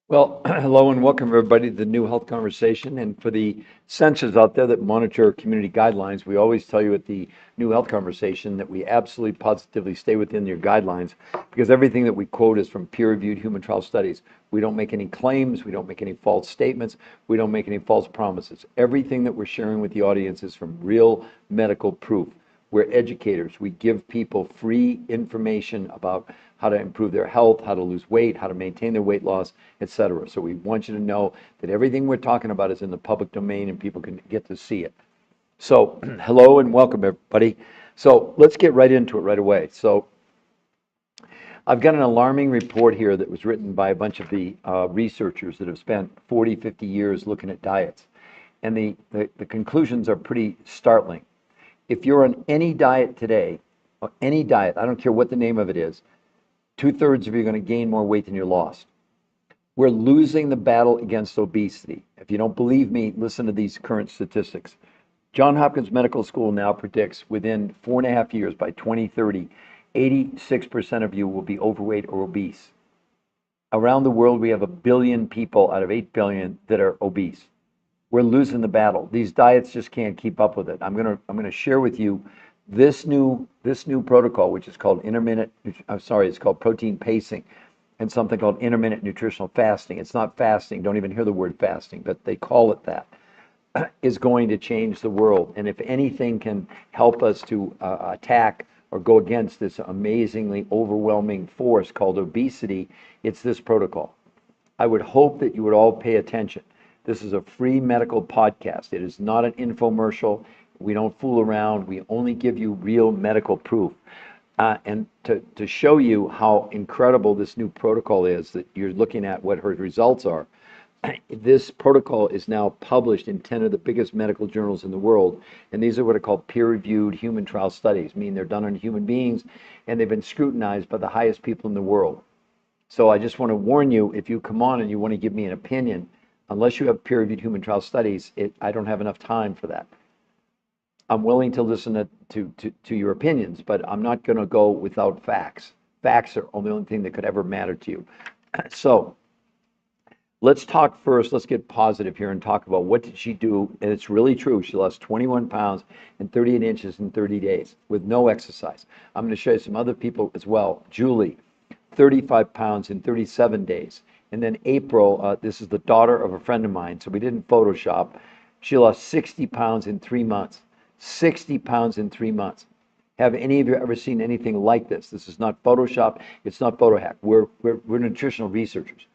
Well, hello and welcome everybody to the New Health Conversation. And for the censors out there that monitor community guidelines, we always tell you at the New Health Conversation that we absolutely positively stay within your guidelines because everything that we quote is from peer-reviewed human trial studies. We don't make any claims, we don't make any false statements, we don't make any false promises. Everything that we're sharing with the audience is from real medical proof. We're educators. We give people free information about how to improve their health, how to lose weight, how to maintain their weight loss, etc. So we want you to know that everything we're talking about is in the public domain and people can get to see it. So hello and welcome everybody. So let's get right into it right away. So I've got an alarming report here that was written by a bunch of the researchers that have spent 40, 50 years looking at diets. And the conclusions are pretty startling. If you're on any diet today, or any diet, I don't care what the name of it is, 2/3 of you are going to gain more weight than you lost. We're losing the battle against obesity. If you don't believe me, listen to these current statistics. Johns Hopkins Medical School now predicts within 4.5 years, by 2030, 86% of you will be overweight or obese. Around the world, we have 1 billion people out of 8 billion that are obese. We're losing the battle. These diets just can't keep up with it. I'm gonna share with you this new protocol, which is called it's called protein pacing, and something called intermittent nutritional fasting. It's not fasting. Don't even hear the word fasting, but they call it that. Is going to change the world, and if anything can help us to attack or go against this amazingly overwhelming force called obesity, it's this protocol. I would hope that you would all pay attention. This is a free medical podcast. It is not an infomercial. We don't fool around. We only give you real medical proof. And to show you how incredible this new protocol is, that you're looking at what her results are, this protocol is now published in 10 of the biggest medical journals in the world. And these are what are called peer-reviewed human trial studies, meaning they're done on human beings, and they've been scrutinized by the highest people in the world. So I just want to warn you, if you come on and you want to give me an opinion, unless you have peer-reviewed human trial studies, I don't have enough time for that. I'm willing to listen to your opinions, but I'm not going to go without facts. Facts are the only thing that could ever matter to you. So let's talk first. Let's get positive here and talk about what did she do. And it's really true. She lost 21 pounds and 38 inches in 30 days with no exercise. I'm going to show you some other people as well. Julie, 35 pounds in 37 days. And then April, this is the daughter of a friend of mine, so we didn't Photoshop. She lost 60 pounds in 3 months. 60 pounds in 3 months. Have any of you ever seen anything like this? This is not Photoshop. It's not PhotoHack. We're nutritional researchers.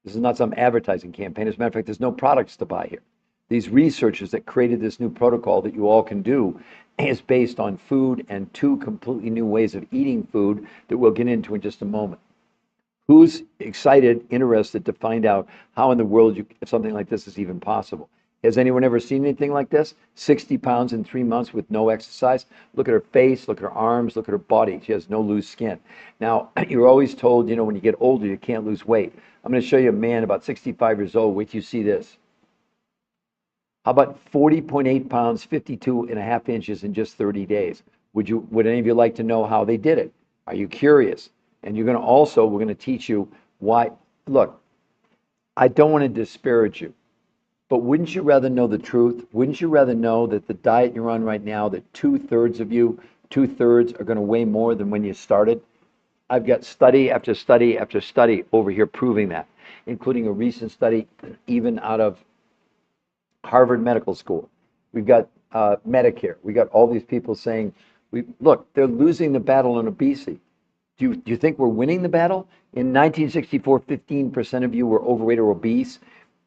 This is not some advertising campaign. As a matter of fact, there's no products to buy here. These researchers that created this new protocol that you all can do is based on food and 2 completely new ways of eating food that we'll get into in just a moment. Who's excited, interested to find out how in the world something like this is even possible? Has anyone ever seen anything like this? 60 pounds in 3 months with no exercise? Look at her face, look at her arms, look at her body. She has no loose skin. Now, you're always told, when you get older, you can't lose weight. I'm going to show you a man about 65 years old. Wait till you see this. How about 40.8 pounds, 52.5 inches in just 30 days? Would any of you like to know how they did it? Are you curious? And we're going to teach you why. Look, I don't want to disparage you, but wouldn't you rather know the truth? Wouldn't you rather know that the diet you're on right now, that 2/3 of you, 2/3 are going to weigh more than when you started? I've got study after study after study over here proving that, including a recent study even out of Harvard Medical School. We've got Medicare. We got all these people saying, look, they're losing the battle on obesity. Do you think we're winning the battle? In 1964, 15% of you were overweight or obese,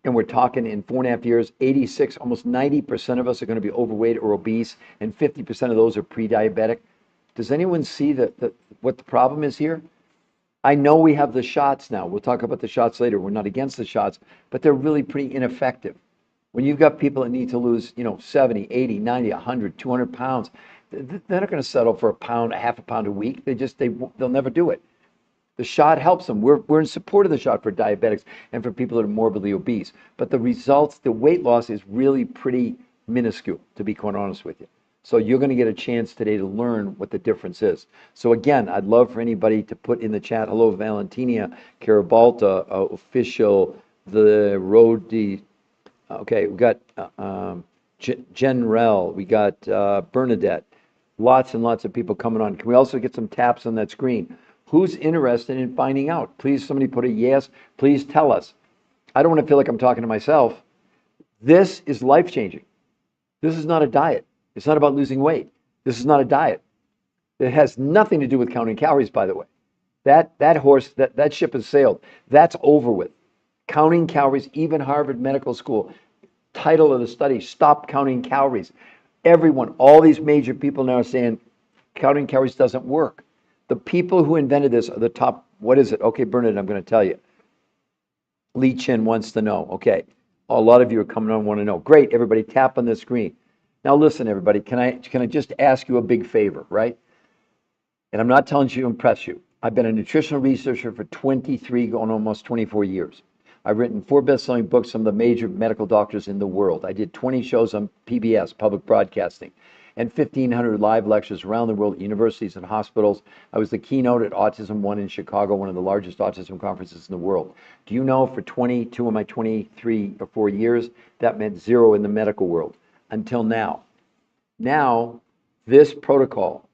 and we're talking in 4.5 years, 86, almost 90% of us are going to be overweight or obese, and 50% of those are pre-diabetic. Does anyone see what the problem is here? I know we have the shots now. We'll talk about the shots later. We're not against the shots, but they're really pretty ineffective. When you've got people that need to lose, 70, 80, 90, 100, 200 pounds, they're not going to settle for a pound, a half a pound a week. They'll never do it. The shot helps them. We're in support of the shot for diabetics and for people that are morbidly obese. But the results, the weight loss is really pretty minuscule, to be quite honest with you. So you're going to get a chance today to learn what the difference is. So again, I'd love for anybody to put in the chat, hello, Valentina, Carabalta, official, the road, okay, we got General, we got Bernadette, lots and lots of people coming on. Can we also get some taps on that screen? Who's interested in finding out? Please, somebody put a yes. Please tell us. I don't want to feel like I'm talking to myself. This is life-changing. This is not a diet. It's not about losing weight. This is not a diet. It has nothing to do with counting calories, by the way. That ship has sailed. That's over with. Counting calories, even Harvard Medical School, title of the study, Stop Counting Calories. Everyone, all these major people now are saying counting calories doesn't work. The people who invented this are the top, what is it? Okay, Bernadette, I'm going to tell you. Lee Chin wants to know. Okay, a lot of you are coming on want to know. Great, everybody, tap on the screen. Now listen, everybody, can I just ask you a big favor, right? And I'm not telling you to impress you. I've been a nutritional researcher for 23, going almost 24 years. I've written 4 best-selling books, some of the major medical doctors in the world. I did 20 shows on PBS, public broadcasting, and 1,500 live lectures around the world at universities and hospitals. I was the keynote at Autism One in Chicago, one of the largest autism conferences in the world. Do you know for 22 of my 23 or 4 years, that meant 0 in the medical world until now. Now, this protocol,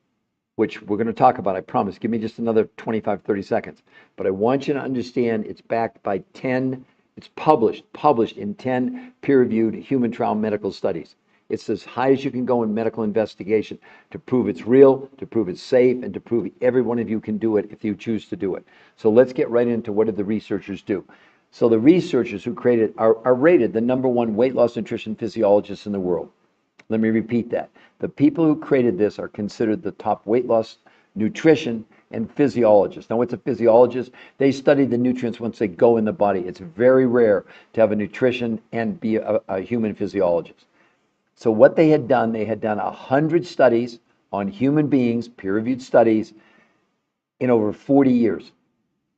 which we're going to talk about, I promise, give me just another 25, 30 seconds. But I want you to understand it's backed by 10, it's published in 10 peer-reviewed human trial medical studies. It's as high as you can go in medical investigation to prove it's real, to prove it's safe, and to prove every one of you can do it if you choose to do it. So let's get right into what did the researchers do. So the researchers who created are rated the #1 weight loss nutrition physiologists in the world. Let me repeat that. The people who created this are considered the top weight loss, nutrition, and physiologists. Now, what's a physiologist? They study the nutrients once they go in the body. It's very rare to have a nutrition and be a human physiologist. So what they had done 100 studies on human beings, peer-reviewed studies, in over 40 years.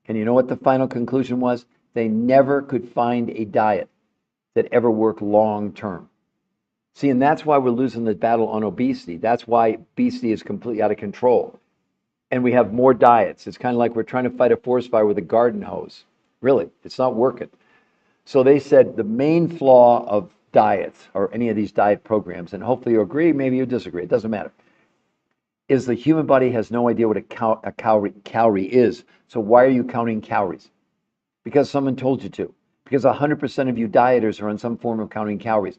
And you know what the final conclusion was? They never could find a diet that ever worked long-term. See, and that's why we're losing the battle on obesity. That's why obesity is completely out of control. And we have more diets. It's kind of like we're trying to fight a forest fire with a garden hose. Really, it's not working. So they said the main flaw of diets or any of these diet programs, and hopefully you agree, maybe you disagree, it doesn't matter, is the human body has no idea what a calorie is. So why are you counting calories? Because someone told you to. Because 100% of you dieters are on some form of counting calories.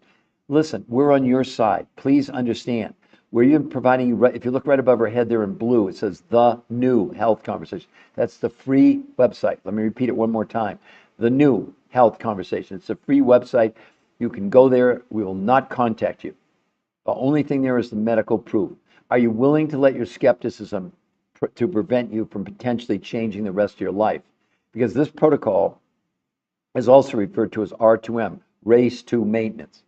Listen, we're on your side. Please understand. We're even providing you, if you look right above our head there in blue, it says The New Health Conversation. That's the free website. Let me repeat it one more time. The New Health Conversation. It's a free website. You can go there. We will not contact you. The only thing there is the medical proof. Are you willing to let your skepticism to prevent you from potentially changing the rest of your life? Because this protocol is also referred to as R2M, race to maintenance.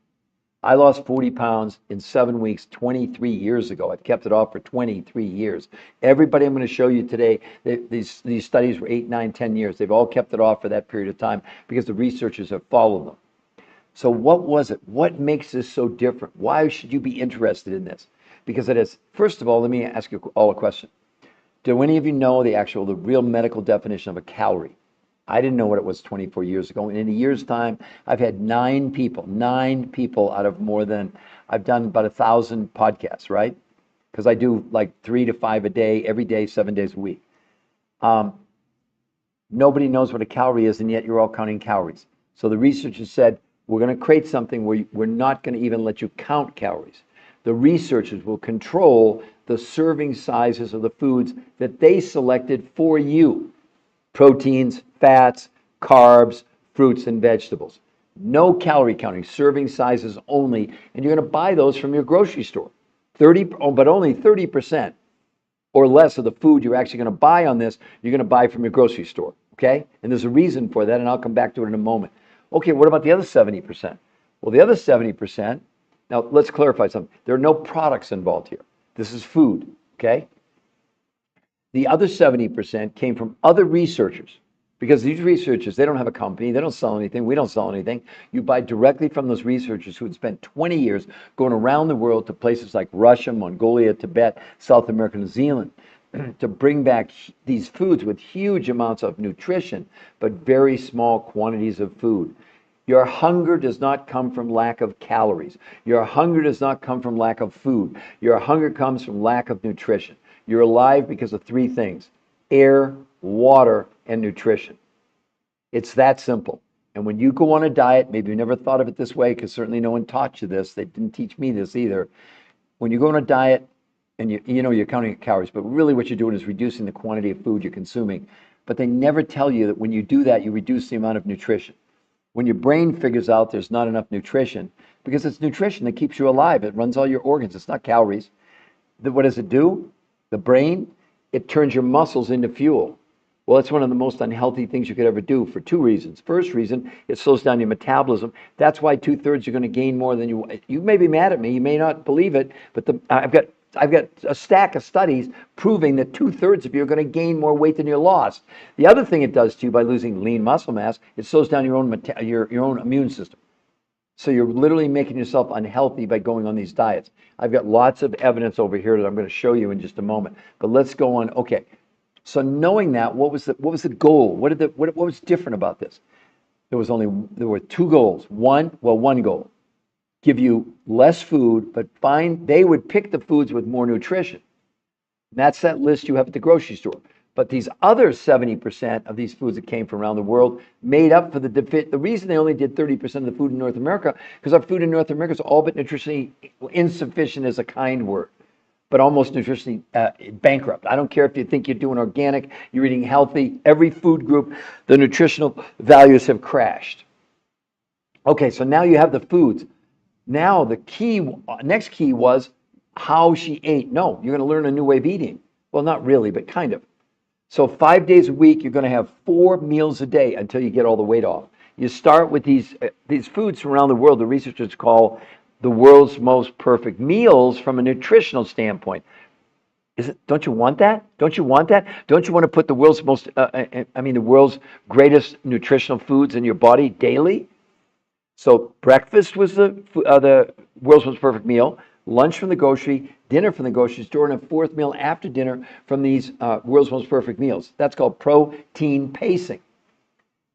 I lost 40 pounds in 7 weeks 23 years ago. I've kept it off for 23 years. Everybody I'm going to show you today, these studies were 8, 9, 10 years. They've all kept it off for that period of time because the researchers have followed them. So what was it? What makes this so different? Why should you be interested in this? Because it is, first of all, let me ask you all a question. Do any of you know the real medical definition of a calorie? I didn't know what it was 24 years ago. And in a year's time, I've had 9 people out of more than, I've done about 1,000 podcasts, right? Because I do like 3 to 5 a day, every day, 7 days a week. Nobody knows what a calorie is, and yet you're all counting calories. So the researchers said, we're going to create something where we're not going to even let you count calories. The researchers will control the serving sizes of the foods that they selected for you. Proteins, fats, carbs, fruits, and vegetables. No calorie counting, serving sizes only, and you're going to buy those from your grocery store. But only 30% or less of the food you're actually going to buy on this, you're going to buy from your grocery store, okay? And there's a reason for that, and I'll come back to it in a moment. Okay, what about the other 70%? Well, the other 70%, now let's clarify something. There are no products involved here. This is food, okay? The other 70% came from other researchers Because these researchers, they don't have a company, they don't sell anything, we don't sell anything. You buy directly from those researchers who had spent 20 years going around the world to places like Russia, Mongolia, Tibet, South America, New Zealand, to bring back these foods with huge amounts of nutrition, but very small quantities of food. Your hunger does not come from lack of calories. Your hunger does not come from lack of food. Your hunger comes from lack of nutrition. You're alive because of three things: air, water, and nutrition. It's that simple. And when you go on a diet, maybe you never thought of it this way, because certainly no one taught you this. They didn't teach me this either. When you go on a diet and you're counting your calories, but really what you're doing is reducing the quantity of food you're consuming. But they never tell you that when you do that, you reduce the amount of nutrition. When your brain figures out there's not enough nutrition, because it's nutrition that keeps you alive. It runs all your organs. It's not calories. What does it do? The brain, it turns your muscles into fuel. Well, it's one of the most unhealthy things you could ever do for two reasons. First reason, it slows down your metabolism. That's why 2/3 you're going to gain more than you may be mad at me. You may not believe it, but I've got a stack of studies proving that 2/3 of you are going to gain more weight than you lost. The other thing it does to you by losing lean muscle mass, it slows down your own immune system. So you're literally making yourself unhealthy by going on these diets. I've got lots of evidence over here that I'm going to show you in just a moment. But let's go on. Okay. So knowing that, what was the goal? What was different about this? There were two goals. One goal: give you less food, but they would pick the foods with more nutrition. And that's that list you have at the grocery store. But these other 70% of these foods that came from around the world made up for the reason they only did 30% of the food in North America, because our food in North America is all but nutritionally insufficient is a kind word, but almost nutritionally bankrupt. I don't care if you think you're doing organic, you're eating healthy, every food group, the nutritional values have crashed. Okay, so now you have the foods. Now the next key was how she ate. No, you're going to learn a new way of eating. Well, not really, but kind of. So 5 days a week, you're going to have 4 meals a day until you get all the weight off. You start with these foods from around the world, the researchers call the world's most perfect meals from a nutritional standpoint. Don't you want that? Don't you want that? Don't you want to put the world's the world's greatest nutritional foods in your body daily? So breakfast was the world's most perfect meal, lunch from the grocery, dinner from the grocery store, and a fourth meal after dinner from these world's most perfect meals. That's called protein pacing.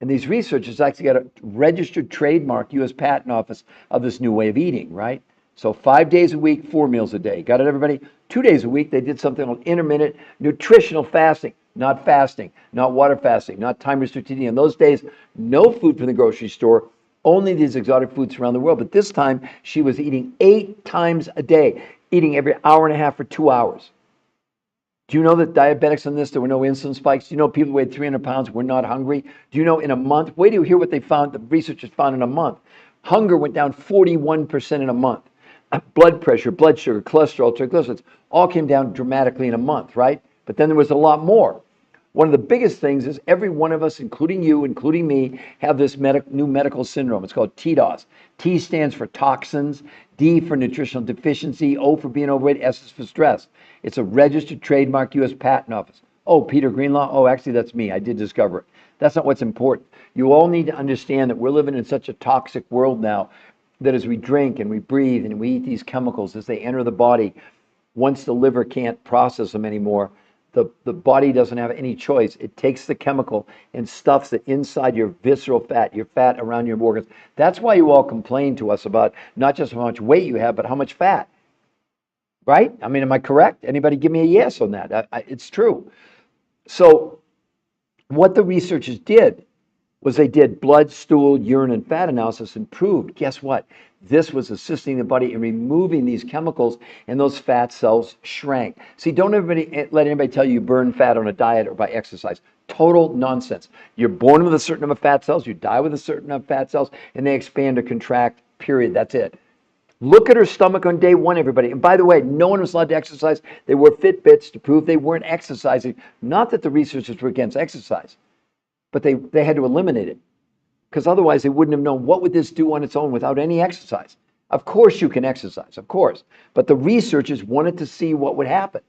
And these researchers actually got a registered trademark U.S. Patent Office of this new way of eating, right? So 5 days a week, 4 meals a day. Got it, everybody? 2 days a week, they did something called intermittent nutritional fasting. Not fasting, not water fasting, not time-restricted eating. In those days, no food from the grocery store, only these exotic foods around the world. But this time, she was eating 8 times a day, eating every hour and a half for 2 hours. Do you know that diabetics on this, there were no insulin spikes? Do you know people who weighed 300 pounds were not hungry? Do you know in a month, wait till you hear what they found, the researchers found in a month. Hunger went down 41% in a month. Blood pressure, blood sugar, cholesterol, triglycerides, all came down dramatically in a month, right? But then there was a lot more. One of the biggest things is every one of us, including you, including me, have this new medical syndrome. It's called TDOS. T stands for toxins, D for nutritional deficiency, O for being overweight, S is for stress. It's a registered trademark U.S. Patent Office. Oh, Peter Greenlaw? Oh, actually, that's me. I did discover it. That's not what's important. You all need to understand that we're living in such a toxic world now that as we drink and we breathe and we eat these chemicals, as they enter the body, once the liver can't process them anymore, the body doesn't have any choice. It takes the chemical and stuffs it inside your visceral fat, your fat around your organs. That's why you all complain to us about not just how much weight you have, but how much fat. Right? I mean, am I correct? Anybody give me a yes on that? It's true. So what the researchers did was they did blood, stool, urine, and fat analysis and proved, guess what? This was assisting the body in removing these chemicals, and those fat cells shrank. See, don't let anybody tell you burn fat on a diet or by exercise. Total nonsense. You're born with a certain number of fat cells, you die with a certain number of fat cells, and they expand or contract, period. That's it. Look at her stomach on day one, everybody. And by the way, no one was allowed to exercise. They wore Fitbits to prove they weren't exercising. Not that the researchers were against exercise, but they had to eliminate it, because otherwise they wouldn't have known what would this do on its own without any exercise. Of course you can exercise, of course, but the researchers wanted to see what would happen.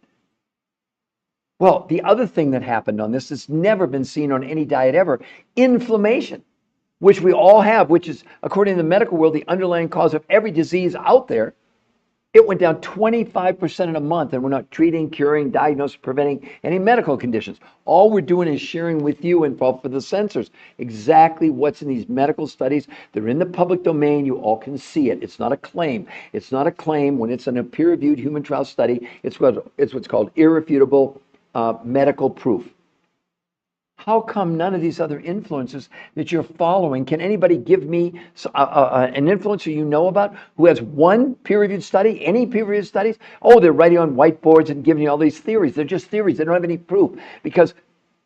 Well, the other thing that happened on this that's never been seen on any diet ever, inflammation, which we all have, which is, according to the medical world, the underlying cause of every disease out there. It went down 25% in a month, and we're not treating, curing, diagnosing, preventing any medical conditions. All we're doing is sharing with you and for the censors exactly what's in these medical studies. They're in the public domain. You all can see it. It's not a claim. It's not a claim when it's in a peer-reviewed human trial study. It's what's called irrefutable medical proof. How come none of these other influencers that you're following, can anybody give me an influencer you know about who has one peer-reviewed study, any peer-reviewed studies? Oh, they're writing on whiteboards and giving you all these theories. They're just theories. They don't have any proof. Because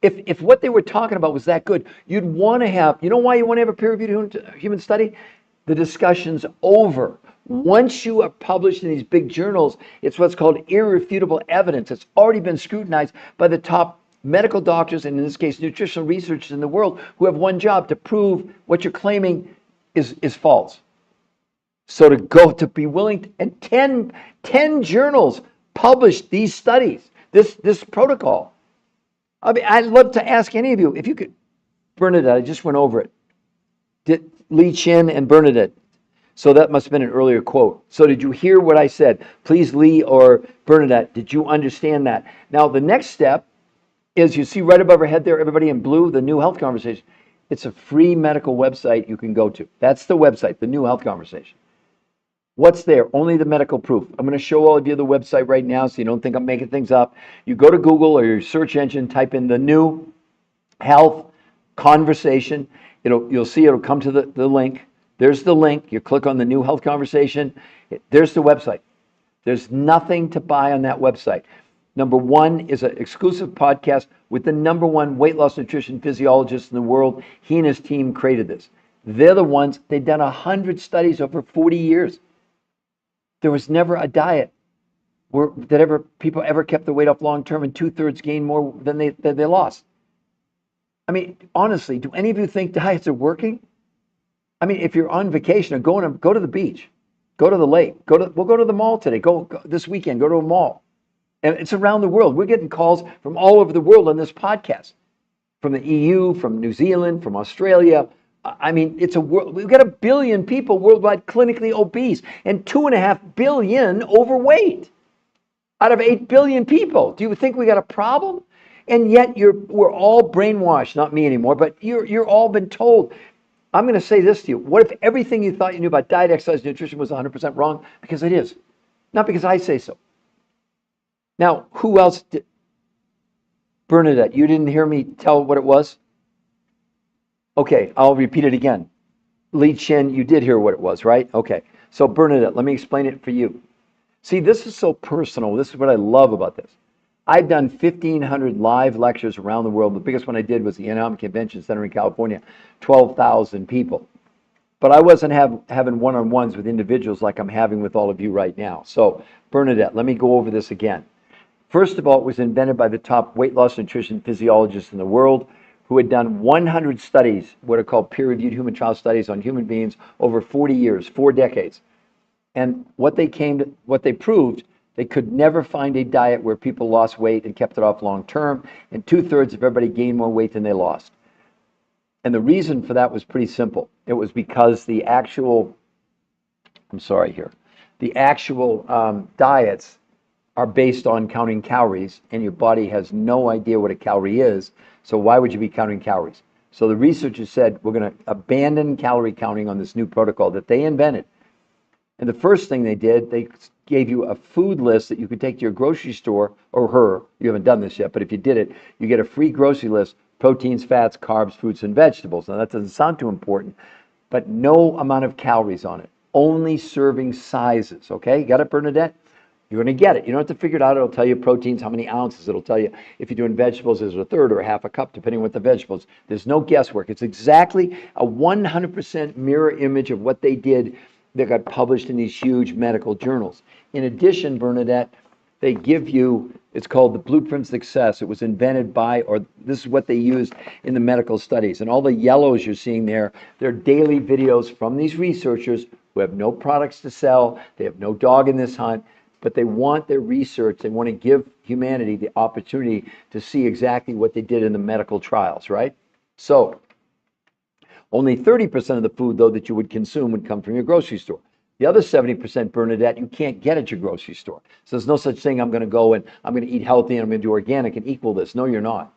if what they were talking about was that good, you'd want to have, you know why you want to have a peer-reviewed human study? The discussion's over. Once you are published in these big journals, it's what's called irrefutable evidence. It's already been scrutinized by the top medical doctors, and in this case, nutritional researchers in the world, who have one job: to prove what you're claiming is false. So to be willing to, and 10 journals published these studies, this protocol. I mean, I'd love to ask any of you, if you could, Bernadette, I just went over it. Did Lee Chin and Bernadette. So that must have been an earlier quote. So did you hear what I said? Please, Lee or Bernadette, did you understand that? Now, the next step is, you see right above our head there, everybody in blue, the New Health Conversation. It's a free medical website you can go to. That's the website, the New Health Conversation. What's there? Only the medical proof. I'm going to show all of you the website right now so you don't think I'm making things up. You go to Google or your search engine, type in the New Health Conversation. You'll see it'll come to the link. There's the link. You click on the New Health Conversation. There's the website. There's nothing to buy on that website. Number one is an exclusive podcast with the #1 weight loss nutrition physiologist in the world. He and his team created this. They're the ones, they've done 100 studies over 40 years. There was never a diet that people ever kept their weight off long term and 2/3 gained more than they lost. I mean, honestly, do any of you think diets are working? I mean, if you're on vacation or go to the beach, go to the lake, we'll go to the mall today, go this weekend, go to a mall. And it's around the world. We're getting calls from all over the world on this podcast, from the EU, from New Zealand, from Australia. I mean, it's a world. We've got 1 billion people worldwide clinically obese and 2.5 billion overweight out of 8 billion people. Do you think we got a problem? And yet we're all brainwashed. Not me anymore, but you're all been told. I'm going to say this to you. What if everything you thought you knew about diet, exercise, nutrition was 100% wrong? Because it is. Not because I say so. Now, who else did? Bernadette, you didn't hear me tell what it was? Okay, I'll repeat it again. Lee Chin, you did hear what it was, right? Okay. So Bernadette, let me explain it for you. See, this is so personal. This is what I love about this. I've done 1,500 live lectures around the world. The biggest one I did was the Anatomy Convention Center in California, 12,000 people. But I wasn't having one-on-ones with individuals like I'm having with all of you right now. So Bernadette, let me go over this again. First of all, it was invented by the top weight loss nutrition physiologists in the world, who had done 100 studies, what are called peer-reviewed human trial studies on human beings over 40 years, 4 decades. And what they proved, they could never find a diet where people lost weight and kept it off long term, and 2/3 of everybody gained more weight than they lost. And the reason for that was pretty simple. It was because the actual diets are based on counting calories, and your body has no idea what a calorie is, so why would you be counting calories? So the researchers said, we're going to abandon calorie counting on this new protocol that they invented. And the first thing they did, they gave you a food list that you could take to your grocery store, you haven't done this yet, but if you did it, you get a free grocery list: proteins, fats, carbs, fruits, and vegetables. Now that doesn't sound too important, but no amount of calories on it, only serving sizes. Okay, you got it, Bernadette? You're going to get it. You don't have to figure it out. It'll tell you proteins, how many ounces. It'll tell you if you're doing vegetables, is it 1/3 or 1/2 cup, depending on what the vegetables. There's no guesswork. It's exactly a 100% mirror image of what they did that got published in these huge medical journals. In addition, Bernadette, they give you, it's called the Blueprint of Success. It was invented by, or this is what they used in the medical studies. And all the yellows you're seeing there, they're daily videos from these researchers who have no products to sell. They have no dog in this hunt, but they want their research. They want to give humanity the opportunity to see exactly what they did in the medical trials, right? So only 30% of the food, though, that you would consume would come from your grocery store. The other 70%, Bernadette, you can't get at your grocery store. So there's no such thing, I'm going to go and I'm going to eat healthy and I'm going to do organic and equal this. No, you're not.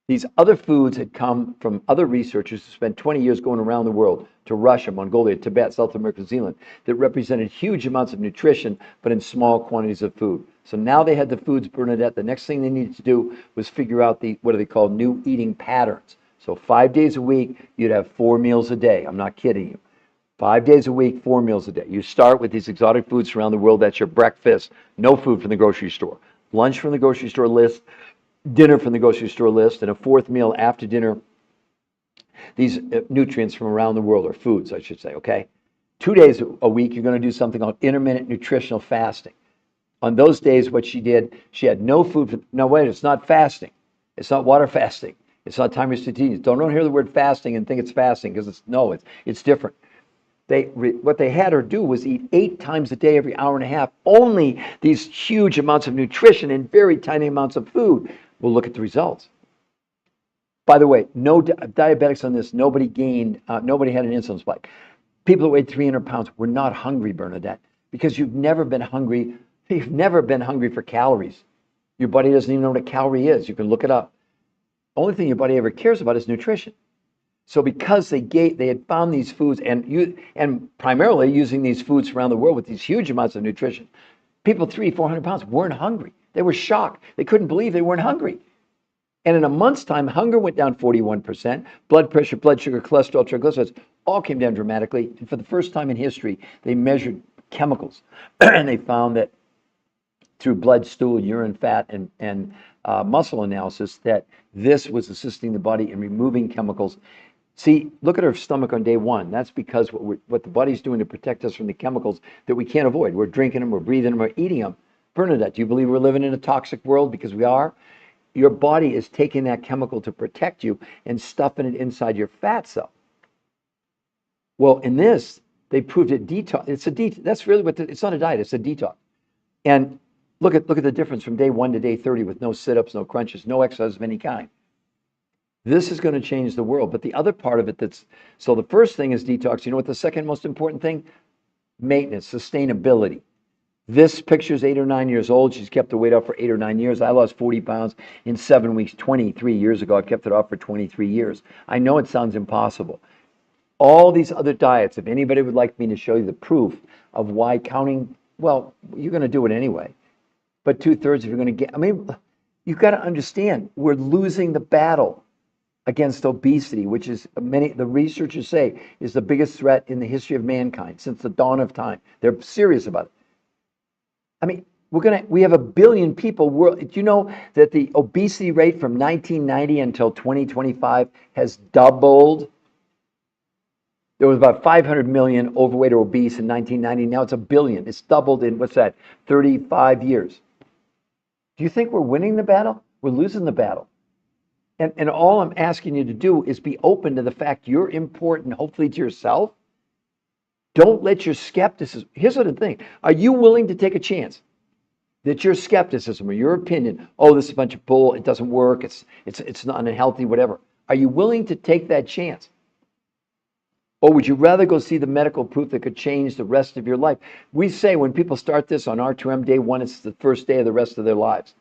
These other foods had come from other researchers who spent 20 years going around the world to Russia, Mongolia, Tibet, South America, New Zealand, that represented huge amounts of nutrition, but in small quantities of food. So now they had the foods, Bernadette. The next thing they needed to do was figure out what do they call new eating patterns. So 5 days a week, you'd have 4 meals a day. I'm not kidding you. 5 days a week, 4 meals a day. You start with these exotic foods around the world. That's your breakfast. No food from the grocery store. Lunch from the grocery store list. Dinner from the grocery store list. And a fourth meal after dinner. These nutrients from around the world, or foods, I should say, okay? 2 days a week, you're going to do something called intermittent nutritional fasting. On those days, what she did, she had no food. No, wait, it's not fasting. It's not water fasting. It's not time restricted. Don't hear the word fasting and think it's fasting, because it's different. What they had her do was eat 8 times a day, every hour and a half, only these huge amounts of nutrition and very tiny amounts of food. We'll look at the results. By the way, no diabetics on this. Nobody had an insulin spike. People that weighed 300 pounds were not hungry, Bernadette, because you've never been hungry. You've never been hungry for calories. Your body doesn't even know what a calorie is. You can look it up. Only thing your body ever cares about is nutrition. So because they had found these foods and primarily using these foods around the world with these huge amounts of nutrition, people 300-400 pounds weren't hungry. They were shocked. They couldn't believe they weren't hungry. And in a month's time, hunger went down 41%. Blood pressure, blood sugar, cholesterol, triglycerides all came down dramatically. And for the first time in history, they measured chemicals, and they found that through blood, stool, urine, fat, and muscle analysis, that this was assisting the body in removing chemicals. See, look at our stomach on day one. That's because what the body's doing to protect us from the chemicals that we can't avoid. We're drinking them, we're breathing them, we're eating them. Bernadette, do you believe we're living in a toxic world? Because we are. Your body is taking that chemical to protect you and stuffing it inside your fat cell. Well, in this, they proved it detox. It's a detox. That's really it's not a diet, it's a detox. And look at the difference from day 1 to day 30 with no sit-ups, no crunches, no exercise of any kind. This is going to change the world. But the other part of it so the first thing is detox. You know what the second most important thing? Maintenance, sustainability. This picture is 8 or 9 years old. She's kept the weight off for 8 or 9 years. I lost 40 pounds in 7 weeks, 23 years ago. I've kept it off for 23 years. I know it sounds impossible. All these other diets, if anybody would like me to show you the proof of why counting, well, you're going to do it anyway. But 2/3 if you're going to get, you've got to understand, we're losing the battle against obesity, which is the researchers say is the biggest threat in the history of mankind since the dawn of time. They're serious about it. We have 1 billion people. Do you know that the obesity rate from 1990 until 2025 has doubled? There was about 500 million overweight or obese in 1990. Now it's 1 billion. It's doubled in, 35 years. Do you think we're winning the battle? We're losing the battle. And all I'm asking you to do is be open to the fact you're important, hopefully to yourself. Don't let your skepticism. Here's the thing. Are you willing to take a chance that your skepticism or your opinion, this is a bunch of bull, it doesn't work, it's not unhealthy, whatever. Are you willing to take that chance? Or would you rather go see the medical proof that could change the rest of your life? We say when people start this on R2M day 1, it's the first day of the rest of their lives.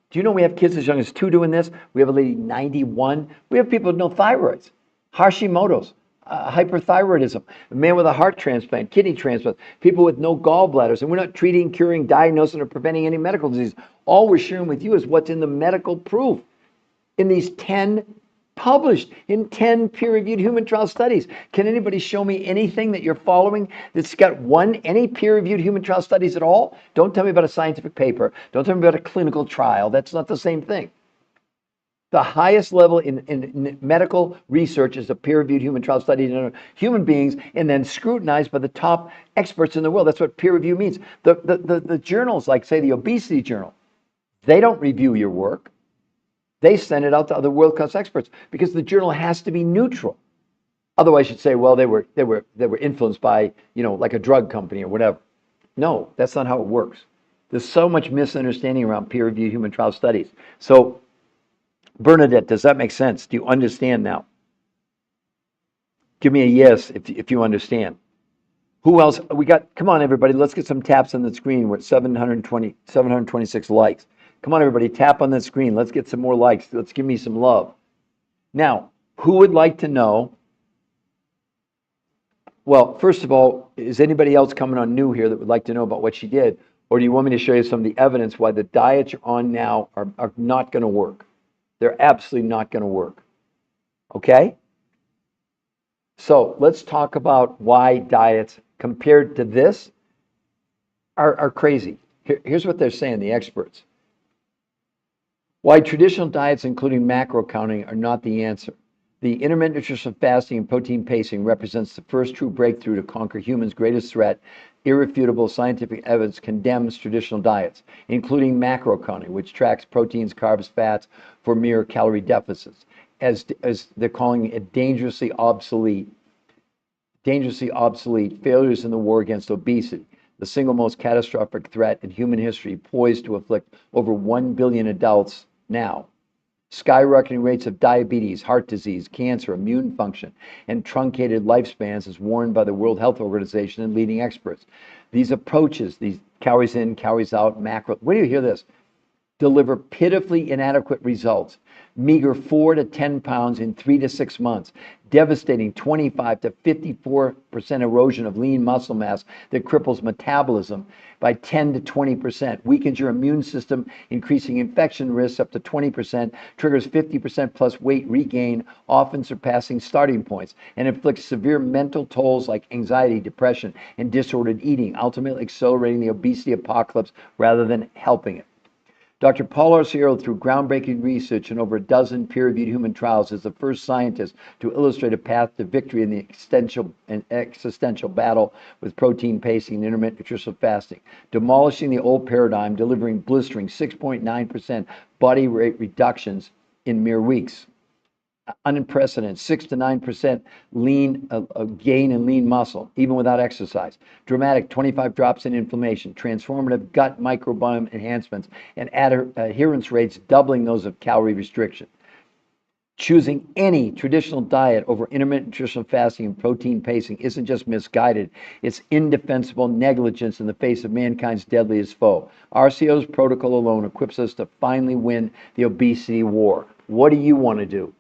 Do you know we have kids as young as 2 doing this? We have a lady 91. We have people with no thyroids, Hashimoto's, hyperthyroidism, a man with a heart transplant, kidney transplant, people with no gallbladders. And we're not treating, curing, diagnosing, or preventing any medical disease. All we're sharing with you is what's in the medical proof in these 10 published in 10 peer-reviewed human trial studies. Can anybody show me anything that you're following that's got any peer-reviewed human trial studies at all? Don't tell me about a scientific paper. Don't tell me about a clinical trial. That's not the same thing. The highest level in medical research is a peer-reviewed human trial study in human beings and then scrutinized by the top experts in the world. That's what peer review means. The journals, like say the Obesity Journal, they don't review your work. They send it out to other world-class experts because the journal has to be neutral. Otherwise, you'd say, well, they were influenced by, like a drug company or whatever. No, that's not how it works. There's so much misunderstanding around peer-reviewed human trial studies. So, Bernadette, does that make sense? Do you understand now? Give me a yes if you understand. Who else? We got, come on, everybody, let's get some taps on the screen. We're at 726 likes. Come on, everybody, tap on the screen. Let's get some more likes. Let's give me some love. Now, who would like to know? Well, first of all, is anybody else coming on new here that would like to know about what she did? Or do you want me to show you some of the evidence why the diets you're on now are not going to work? They're absolutely not going to work. Okay? So let's talk about why diets compared to this are crazy. Here's what they're saying, the experts. Why traditional diets, including macro counting, are not the answer. The intermittent nutritional fasting and protein pacing represents the first true breakthrough to conquer humans' greatest threat. Irrefutable scientific evidence condemns traditional diets, including macro counting, which tracks proteins, carbs, fats for mere calorie deficits, as they're calling it dangerously obsolete failures in the war against obesity, the single most catastrophic threat in human history, poised to afflict over 1 billion adults now. Skyrocketing rates of diabetes, heart disease, cancer, immune function, and truncated lifespans, as warned by the World Health Organization and leading experts. These approaches, these calories in, calories out, macro, where do you hear this? Deliver pitifully inadequate results. Meager 4 to 10 pounds in 3 to 6 months. Devastating 25 to 54% erosion of lean muscle mass that cripples metabolism by 10 to 20%. Weakens your immune system, increasing infection risks up to 20%. Triggers 50% plus weight regain, often surpassing starting points. And inflicts severe mental tolls like anxiety, depression, and disordered eating, ultimately accelerating the obesity apocalypse rather than helping it. Dr. Paul Arciero, through groundbreaking research and over a dozen peer-reviewed human trials, is the first scientist to illustrate a path to victory in the existential battle with protein pacing and intermittent nutritional fasting, demolishing the old paradigm, delivering blistering 6.9% body weight reductions in mere weeks. Unprecedented 6 to 9% lean gain in lean muscle, even without exercise. Dramatic 25 drops in inflammation, transformative gut microbiome enhancements, and adherence rates doubling those of calorie restriction. Choosing any traditional diet over intermittent nutritional fasting and protein pacing isn't just misguided, it's indefensible negligence in the face of mankind's deadliest foe. RCO's protocol alone equips us to finally win the obesity war. What do you want to do?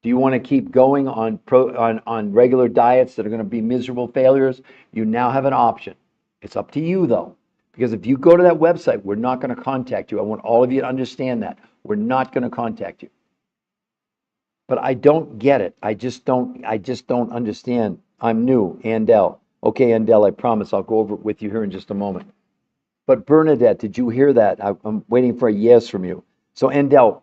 Do you want to keep going on regular diets that are going to be miserable failures? You now have an option. It's up to you, though, because if you go to that website, we're not going to contact you. I want all of you to understand that. We're not going to contact you. But I don't get it. I just don't understand. I'm new, Andel. Okay, Andel, I promise I'll go over it with you here in just a moment. But Bernadette, did you hear that? I'm waiting for a yes from you. So Andel,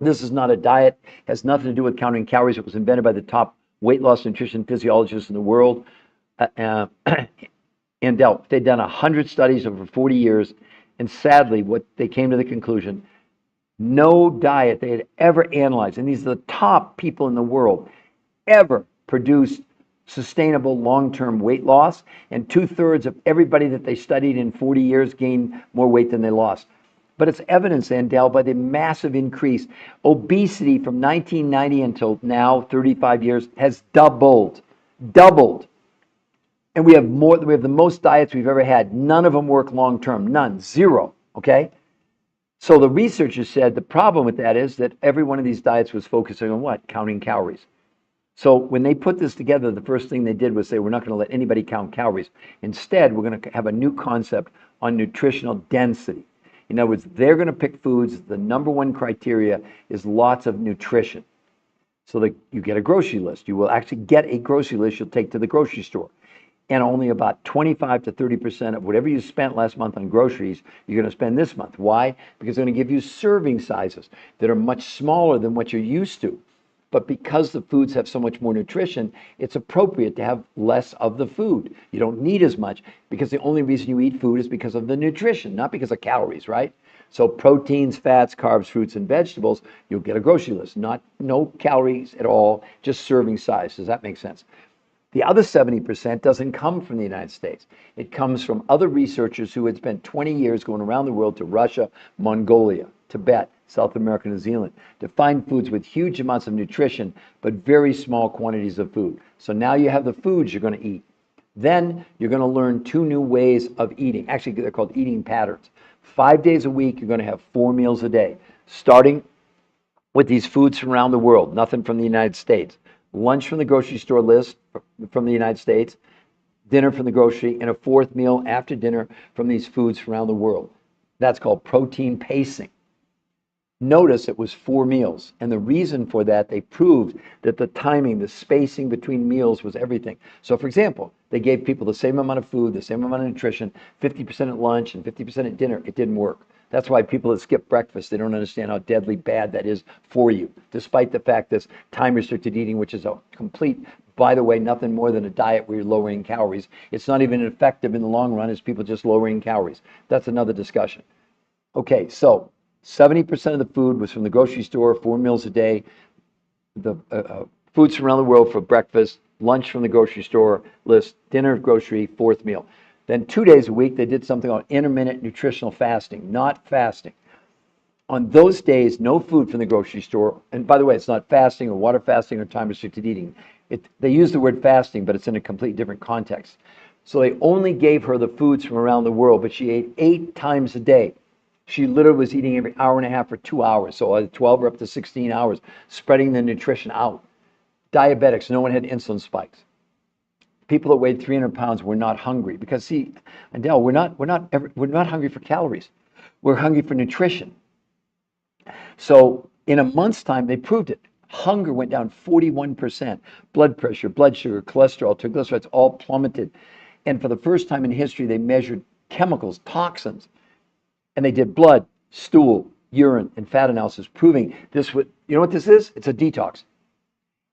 this is not a diet, has nothing to do with counting calories. It was invented by the top weight loss nutrition physiologists in the world. And they'd done 100 studies over 40 years. And sadly, what they came to the conclusion, no diet they had ever analyzed, and these are the top people in the world, ever produced sustainable long-term weight loss. And 2/3 of everybody that they studied in 40 years gained more weight than they lost. But it's evidence, Andel, by the massive increase. Obesity from 1990 until now, 35 years, has doubled. Doubled. And we have the most diets we've ever had. None of them work long term. None. Zero. Okay? So the researchers said the problem with that is that every one of these diets was focusing on what? Counting calories. So when they put this together, the first thing they did was say, we're not going to let anybody count calories. Instead, we're going to have a new concept on nutritional density. In other words, they're going to pick foods. The number one criteria is lots of nutrition. So that you get a grocery list. You will actually get a grocery list you'll take to the grocery store. And only about 25 to 30% of whatever you spent last month on groceries, you're going to spend this month. Why? Because they're going to give you serving sizes that are much smaller than what you're used to. But because the foods have so much more nutrition, it's appropriate to have less of the food. You don't need as much because the only reason you eat food is because of the nutrition, not because of calories, right? So proteins, fats, carbs, fruits, and vegetables, you'll get a grocery list. No calories at all, just serving size. Does that make sense? The other 70% doesn't come from the United States. It comes from other researchers who had spent 20 years going around the world to Russia, Mongolia, Tibet, South America, New Zealand, to find foods with huge amounts of nutrition, but very small quantities of food. So now you have the foods you're going to eat. Then you're going to learn 2 new ways of eating. Actually, they're called eating patterns. 5 days a week, you're going to have 4 meals a day, starting with these foods from around the world, nothing from the United States. Lunch from the grocery store list from the United States, dinner from the grocery, and a 4th meal after dinner from these foods from around the world. That's called protein pacing. Notice it was 4 meals. And the reason for that, they proved that the timing, the spacing between meals was everything. So for example, they gave people the same amount of food, the same amount of nutrition, 50% at lunch and 50% at dinner. It didn't work. That's why people that skip breakfast, they don't understand how deadly bad that is for you, despite the fact this time-restricted eating, which is a complete, by the way, nothing more than a diet where you're lowering calories. It's not even effective in the long run. It's people just lowering calories. That's another discussion. Okay, so 70% of the food was from the grocery store, 4 meals a day, the foods from around the world for breakfast, lunch from the grocery store list, dinner, grocery, 4th meal. Then 2 days a week, they did something called intermittent nutritional fasting, not fasting. On those days, no food from the grocery store. And by the way, it's not fasting or water fasting or time-restricted eating. They use the word fasting, but it's in a completely different context. So they only gave her the foods from around the world, but she ate 8 times a day. She literally was eating every hour and a half for 2 hours, so either 12 or up to 16 hours, spreading the nutrition out. Diabetics, no one had insulin spikes. People that weighed 300 pounds were not hungry because, see, Adele, we're not hungry for calories. We're hungry for nutrition. So in a month's time, they proved it. Hunger went down 41%. Blood pressure, blood sugar, cholesterol, triglycerides all plummeted. And for the first time in history, they measured chemicals, toxins, and they did blood, stool, urine, and fat analysis, proving this would, you know what this is? It's a detox.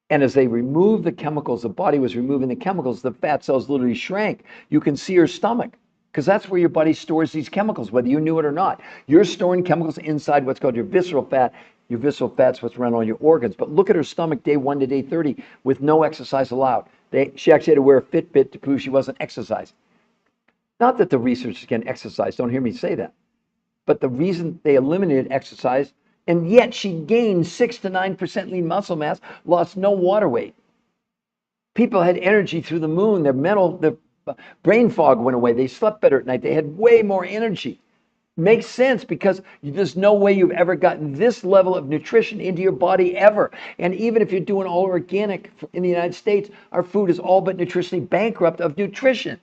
And as they removed the chemicals, the body was removing the chemicals, the fat cells literally shrank. You can see her stomach, because that's where your body stores these chemicals, whether you knew it or not. You're storing chemicals inside what's called your visceral fat. Your visceral fat's what's around all your organs. But look at her stomach day 1 to day 30 with no exercise allowed. She actually had to wear a Fitbit to prove she wasn't exercising. Not that the researchers can exercise, don't hear me say that. But the reason they eliminated exercise, and yet she gained 6 to 9% lean muscle mass, lost no water weight. People had energy through the moon. Their brain fog went away. They slept better at night. They had way more energy. Makes sense because there's no way you've ever gotten this level of nutrition into your body ever. And even if you're doing all organic in the United States, our food is all but nutritionally bankrupt of nutrition.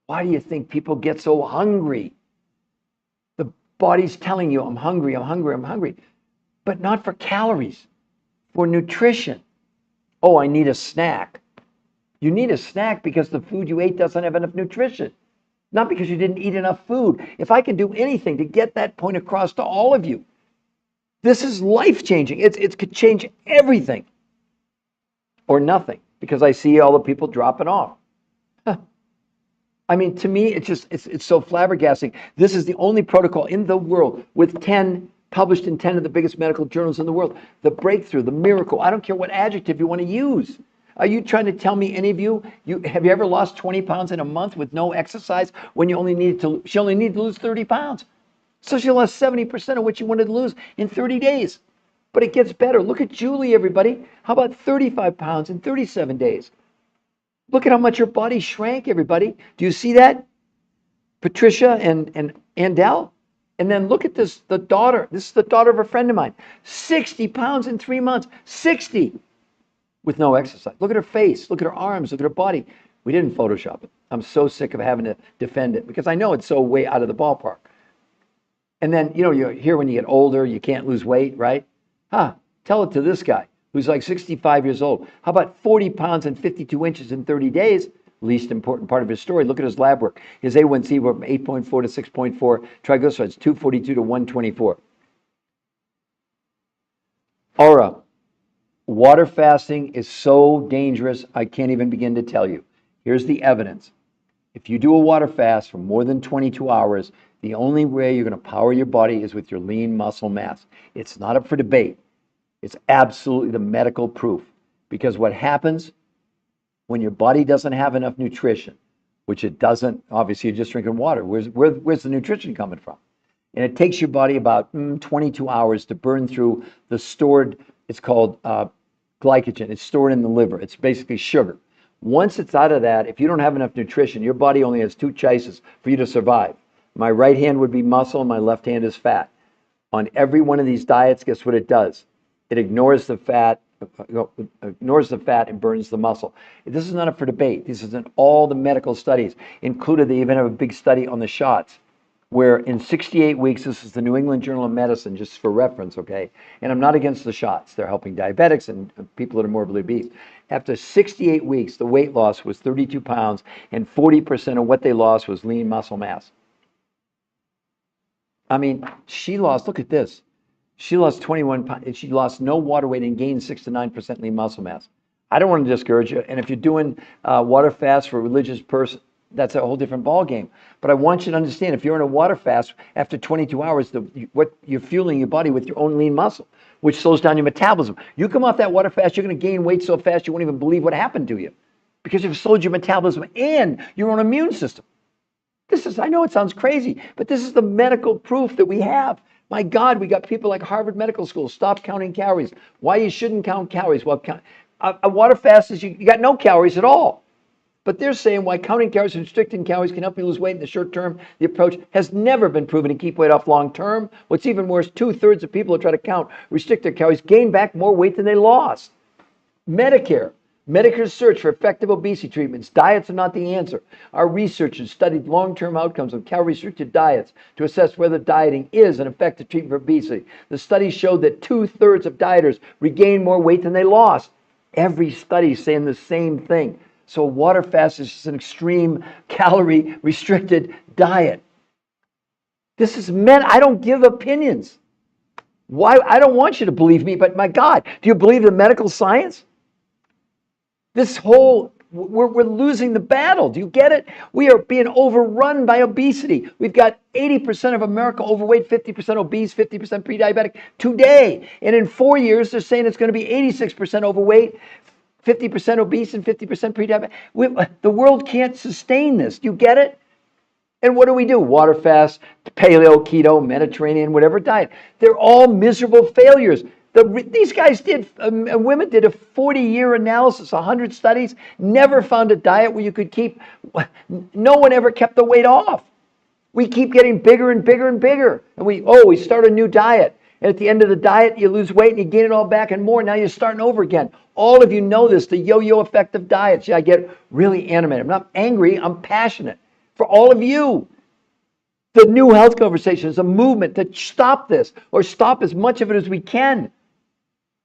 Why do you think people get so hungry? The body's telling you, I'm hungry, I'm hungry, I'm hungry. But not for calories, for nutrition. Oh, I need a snack. You need a snack because the food you ate doesn't have enough nutrition. Not because you didn't eat enough food. If I can do anything to get that point across to all of you, this is life-changing. It could change everything or nothing because I see all the people dropping off. I mean, to me, it's so flabbergasting. This is the only protocol in the world with 10 published in 10 of the biggest medical journals in the world. The breakthrough, the miracle. I don't care what adjective you want to use. Are you trying to tell me, any of you, have you ever lost 20 pounds in a month with no exercise when she only needed to lose 30 pounds? So she lost 70% of what she wanted to lose in 30 days. But it gets better. Look at Julie, everybody. How about 35 pounds in 37 days? Look at how much her body shrank, everybody. Do you see that? Patricia and Andel? And then look at this, the daughter. This is the daughter of a friend of mine. 60 pounds in 3 months. 60 with no exercise. Look at her face. Look at her arms. Look at her body. We didn't Photoshop it. I'm so sick of having to defend it because I know it's so way out of the ballpark. And then, you hear when you get older, you can't lose weight, right? Tell it to this guy who's like 65 years old. How about 40 pounds and 52 inches in 30 days? Least important part of his story. Look at his lab work. His A1C went from 8.4 to 6.4, triglycerides 242 to 124. Aura, water fasting is so dangerous, I can't even begin to tell you. Here's the evidence. If you do a water fast for more than 22 hours, the only way you're going to power your body is with your lean muscle mass. It's not up for debate. It's absolutely the medical proof. Because what happens When your body doesn't have enough nutrition, which it doesn't, obviously you're just drinking water. Where's the nutrition coming from? And it takes your body about 22 hours to burn through the stored, it's called glycogen. It's stored in the liver. It's basically sugar. Once it's out of that, if you don't have enough nutrition, your body only has two choices for you to survive. My right hand would be muscle, my left hand is fat. On every one of these diets, guess what it does? It ignores the fat and burns the muscle. This is not up for debate. This is in all the medical studies, included they even have a big study on the shots, where in 68 weeks, this is the New England Journal of Medicine, just for reference, okay? And I'm not against the shots. They're helping diabetics and people that are morbidly obese. After 68 weeks, the weight loss was 32 pounds, and 40% of what they lost was lean muscle mass. I mean, she lost, look at this. She lost 21 pounds, and she lost no water weight and gained 6 to 9% lean muscle mass. I don't want to discourage you. And if you're doing water fast for a religious person, that's a whole different ball game. But I want you to understand, if you're in a water fast, after 22 hours, what you're fueling your body with your own lean muscle, which slows down your metabolism. You come off that water fast, you're going to gain weight so fast you won't even believe what happened to you, because you've slowed your metabolism and your own immune system. I know it sounds crazy, but this is the medical proof that we have. My God, we got people like Harvard Medical School, stop counting calories. Why you shouldn't count calories? Well, a water fast is you got no calories at all. But they're saying why counting calories and restricting calories can help you lose weight in the short term. The approach has never been proven to keep weight off long term. What's even worse, 2/3 of people who try to count, restrict their calories, gain back more weight than they lost. Medicare's search for effective obesity treatments. Diets are not the answer. Our researchers studied long-term outcomes of calorie-restricted diets to assess whether dieting is an effective treatment for obesity. The studies showed that 2/3 of dieters regained more weight than they lost. Every study is saying the same thing. So a water fast is just an extreme calorie-restricted diet. This is I don't give opinions. Why? I don't want you to believe me, but my God, do you believe the medical science? We're losing the battle. Do you get it? We are being overrun by obesity. We've got 80% of America overweight, 50% obese, 50% pre-diabetic today. And in 4 years, they're saying it's going to be 86% overweight, 50% obese, and 50% pre-diabetic. The world can't sustain this. Do you get it? And what do? Water fast, paleo, keto, Mediterranean, whatever diet. They're all miserable failures. These guys women did a 40-year analysis, 100 studies, never found a diet where you could no one ever kept the weight off. We keep getting bigger and bigger and bigger. And we start a new diet. And at the end of the diet, you lose weight and you gain it all back and more. Now you're starting over again. All of you know this, the yo-yo effect of diets. Yeah, I get really animated. I'm not angry, I'm passionate. For all of you. The New Health Conversation is a movement to stop this, or stop as much of it as we can.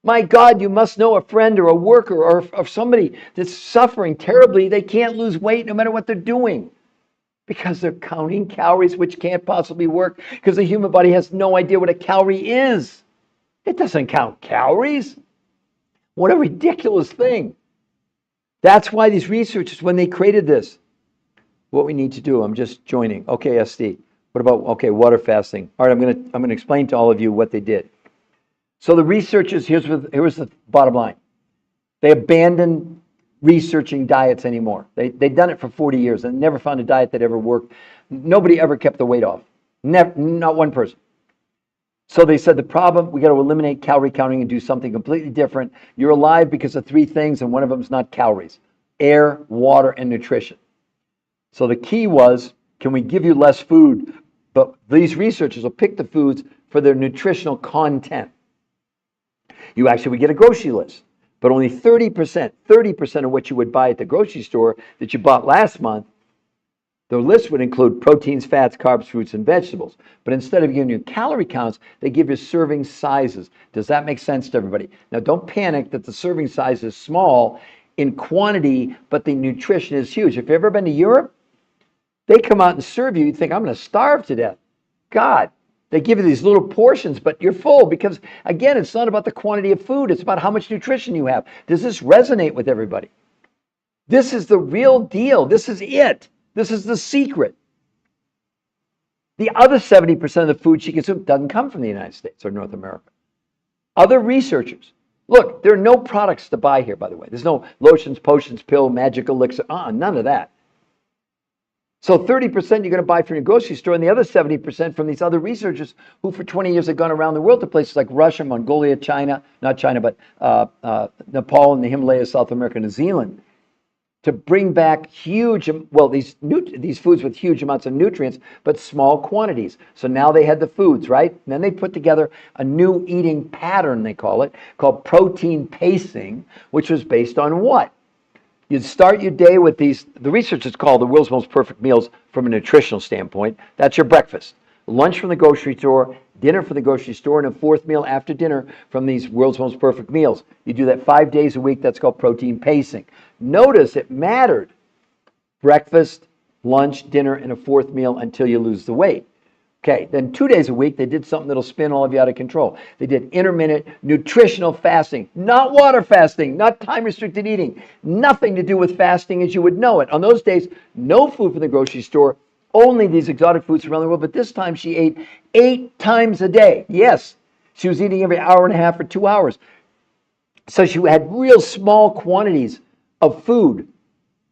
My God, you must know a friend or a worker or somebody that's suffering terribly. They can't lose weight no matter what they're doing because they're counting calories, which can't possibly work because the human body has no idea what a calorie is. It doesn't count calories. What a ridiculous thing. That's why these researchers, when they created this, what we need to do, I'm just joining. Okay, SD. What about, water fasting? All right, I'm going to explain to all of you what they did. So the researchers, here's the bottom line. They abandoned researching diets anymore. They'd done it for 40 years and never found a diet that ever worked. Nobody ever kept the weight off. Not one person. So they said the problem, we got to eliminate calorie counting and do something completely different. You're alive because of three things, and one of them is not calories: air, water, and nutrition. So the key was, can we give you less food? But these researchers will pick the foods for their nutritional content. You actually would get a grocery list, but only 30% of what you would buy at the grocery store that you bought last month, the list would include proteins, fats, carbs, fruits, and vegetables. But instead of giving you calorie counts, they give you serving sizes. Does that make sense to everybody? Now, don't panic that the serving size is small in quantity, but the nutrition is huge. If you've ever been to Europe, they come out and serve you, you think, I'm going to starve to death. God. They give you these little portions, but you're full because, again, it's not about the quantity of food. It's about how much nutrition you have. Does this resonate with everybody? This is the real deal. This is it. This is the secret. The other 70% of the food she consumes doesn't come from the United States or North America. Other researchers, Look, there are no products to buy here, by the way. There's no lotions, potions, pill, magic elixir, none of that. So 30% you're going to buy from your grocery store, and the other 70% from these other researchers who for 20 years have gone around the world to places like Russia, Mongolia, China, not China, but Nepal and the Himalayas, South America, New Zealand, to bring back these foods with huge amounts of nutrients, but small quantities. So now they had the foods, right? And then they put together a new eating pattern, they call it, called protein pacing, which was based on what? You'd start your day with these, the researchers call the world's most perfect meals from a nutritional standpoint. That's your breakfast, lunch from the grocery store, dinner from the grocery store, and a fourth meal after dinner from these world's most perfect meals. You do that 5 days a week. That's called protein pacing. Notice it mattered. Breakfast, lunch, dinner, and a fourth meal until you lose the weight. Okay, then 2 days a week, they did something that'll spin all of you out of control. They did intermittent nutritional fasting, not water fasting, not time-restricted eating, nothing to do with fasting as you would know it. On those days, no food from the grocery store, only these exotic foods around the world, but this time she ate 8 times a day. Yes, she was eating every hour and a half or 2 hours. So she had real small quantities of food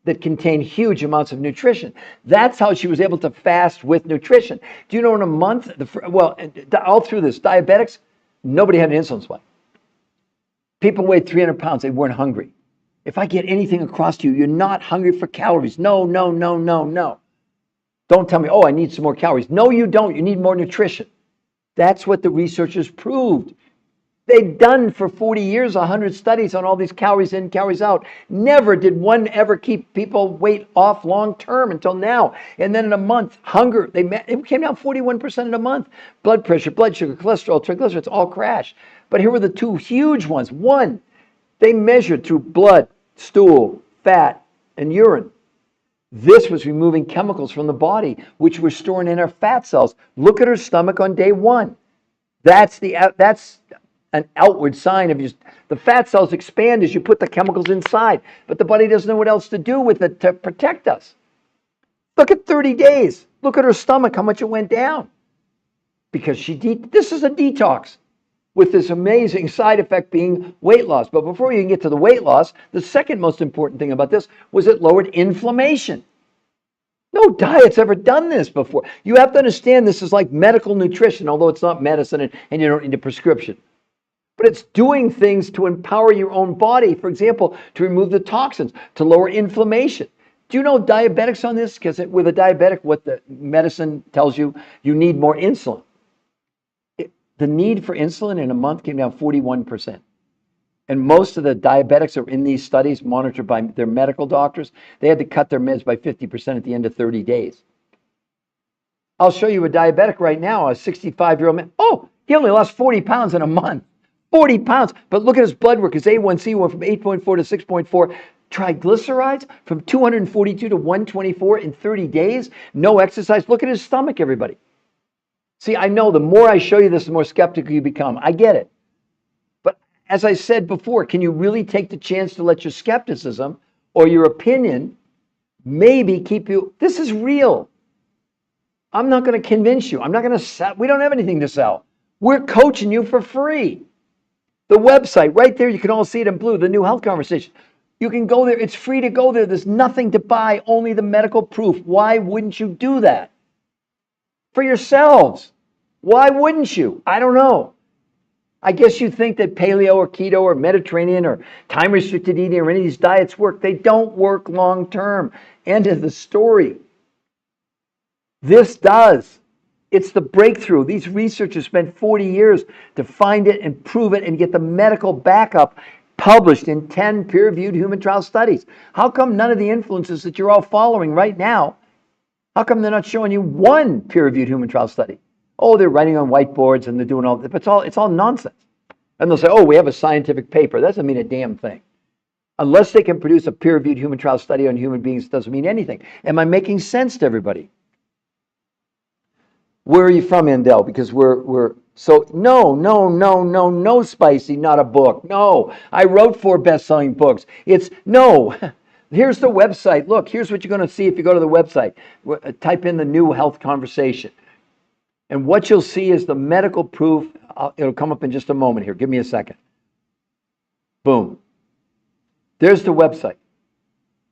that contain huge amounts of nutrition. That's how she was able to fast with nutrition. Do you know in a month, all through this, diabetics, nobody had an insulin spike. People weighed 300 pounds, they weren't hungry. If I get anything across to you, you're not hungry for calories. No, no, no, no, no. Don't tell me, oh, I need some more calories. No, you don't. You need more nutrition. That's what the researchers proved. They've done for 40 years 100 studies on all these calories in, calories out. Never did one ever keep people weight off long term until now. And then in a month, hunger, it came down 41% in a month. Blood pressure, blood sugar, cholesterol, triglycerides, all crashed. But here were the two huge ones. One, they measured through blood, stool, fat, and urine. This was removing chemicals from the body, which were stored in our fat cells. Look at her stomach on day one. That's an outward sign of the fat cells expand as you put the chemicals inside, but the body doesn't know what else to do with it to protect us. Look at 30 days. Look at her stomach, how much it went down. Because this is a detox with this amazing side effect being weight loss. But before you can get to the weight loss, the second most important thing about this was it lowered inflammation. No diet's ever done this before. You have to understand this is like medical nutrition, although it's not medicine and you don't need a prescription. But it's doing things to empower your own body, for example, to remove the toxins, to lower inflammation. Do you know diabetics on this? Because with a diabetic, what the medicine tells you, you need more insulin. The need for insulin in a month came down 41%. And most of the diabetics are in these studies monitored by their medical doctors. They had to cut their meds by 50% at the end of 30 days. I'll show you a diabetic right now, a 65-year-old man. Oh, he only lost 40 pounds in a month. 40 pounds. But look at his blood work. His A1C went from 8.4 to 6.4. Triglycerides from 242 to 124 in 30 days. No exercise. Look at his stomach, everybody. See, I know the more I show you this, the more skeptical you become. I get it. But as I said before, can you really take the chance to let your skepticism or your opinion maybe keep you? This is real. I'm not going to convince you. I'm not going to sell. We don't have anything to sell. We're coaching you for free. The website, right there, you can all see it in blue, the New Health Conversation. You can go there. It's free to go there. There's nothing to buy, only the medical proof. Why wouldn't you do that? For yourselves. Why wouldn't you? I don't know. I guess you think that paleo or keto or Mediterranean or time-restricted eating or any of these diets work. They don't work long term. End of the story. This does. It's the breakthrough. These researchers spent 40 years to find it and prove it and get the medical backup published in 10 peer-reviewed human trial studies. How come none of the influences that you're all following right now, how come they're not showing you one peer-reviewed human trial study? Oh, they're writing on whiteboards and they're doing all that. But it's all nonsense. And they'll say, oh, we have a scientific paper. That doesn't mean a damn thing. Unless they can produce a peer-reviewed human trial study on human beings, it doesn't mean anything. Am I making sense to everybody? Where are you from, Andel? Because we're so no, Spicy, not a book. No, I wrote 4 best-selling books. It's no. Here's the website. Look, here's what you're going to see if you go to the website. Type in the New Health Conversation. And what you'll see is the medical proof. It'll come up in just a moment here. Give me a second. Boom. There's the website,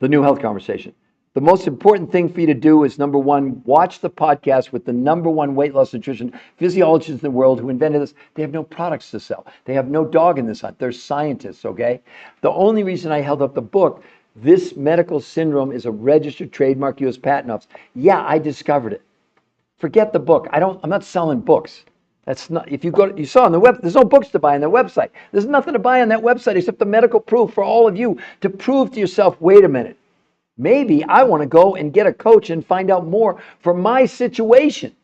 the New Health Conversation. The most important thing for you to do is, number one, watch the podcast with the number one weight loss nutrition physiologist in the world who invented this. They have no products to sell. They have no dog in this hunt. They're scientists, okay? The only reason I held up the book, this medical syndrome is a registered trademark, U.S. patent office. Yeah, I discovered it. Forget the book. I'm not selling books. That's not, if you go, you saw on the web, there's no books to buy on their website. There's nothing to buy on that website except the medical proof for all of you to prove to yourself, wait a minute, maybe I want to go and get a coach and find out more for my situation.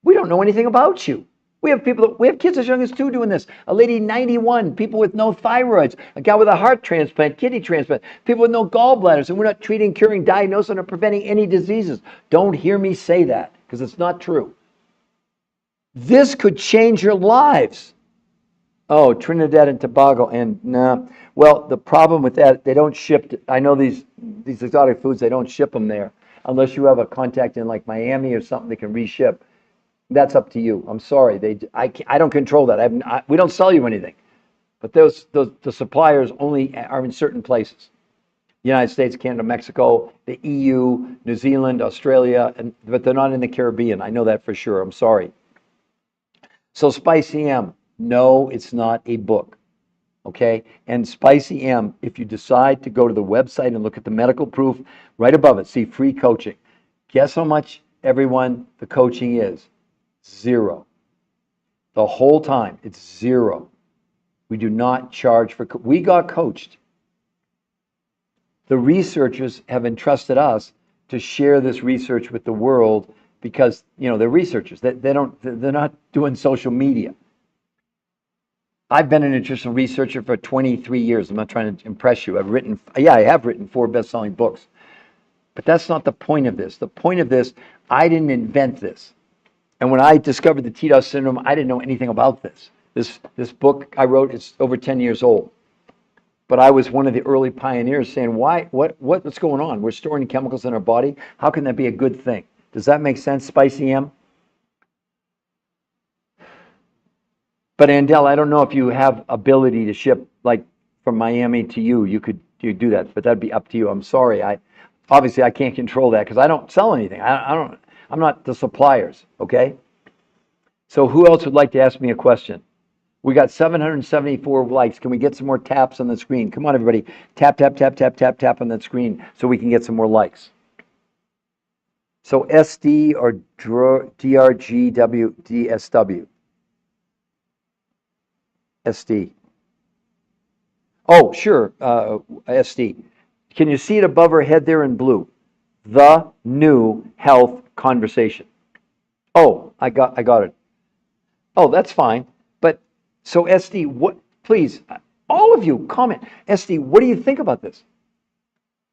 We don't know anything about you. We have kids as young as 2 doing this. A lady 91, people with no thyroids, a guy with a heart transplant, kidney transplant, people with no gallbladders, and we're not treating, curing, diagnosing, or preventing any diseases. Don't hear me say that, because it's not true. This could change your lives. Oh, Trinidad and Tobago, and nah. Well, the problem with that, they don't ship. I know these exotic foods, they don't ship them there unless you have a contact in like Miami or something they can reship. That's up to you. I'm sorry, I don't control that. We don't sell you anything, but the suppliers only are in certain places. The United States, Canada, Mexico, the EU, New Zealand, Australia, but they're not in the Caribbean. I know that for sure. I'm sorry. So Spicy M, no, it's not a book, okay? And Spicy M, if you decide to go to the website and look at the medical proof, right above it, see free coaching. Guess how much, everyone, the coaching is? 0. The whole time, it's 0. We do not charge for, we got coached. The researchers have entrusted us to share this research with the world because, they're researchers. They're not doing social media. I've been a nutritional researcher for 23 years. I'm not trying to impress you. I have written 4 best-selling books. But that's not the point of this. The point of this, I didn't invent this. And when I discovered the TDOS syndrome, I didn't know anything about this. This book I wrote is over 10 years old. But I was one of the early pioneers saying, what's going on? We're storing chemicals in our body. How can that be a good thing? Does that make sense, Spicy M? But Andel, I don't know if you have ability to ship like from Miami to you. You do that, but that'd be up to you. I'm sorry. Obviously I can't control that because I don't sell anything. I'm not the suppliers, okay? So who else would like to ask me a question? We got 774 likes. Can we get some more taps on the screen? Come on, everybody. Tap, tap, tap, tap, tap, tap on that screen so we can get some more likes. So SD or DRGWDSW? SD. Oh, sure, SD. Can you see it above her head there in blue? The New Health Conversation. Oh, I got it. Oh, that's fine. But so SD, please, all of you comment. SD, what do you think about this?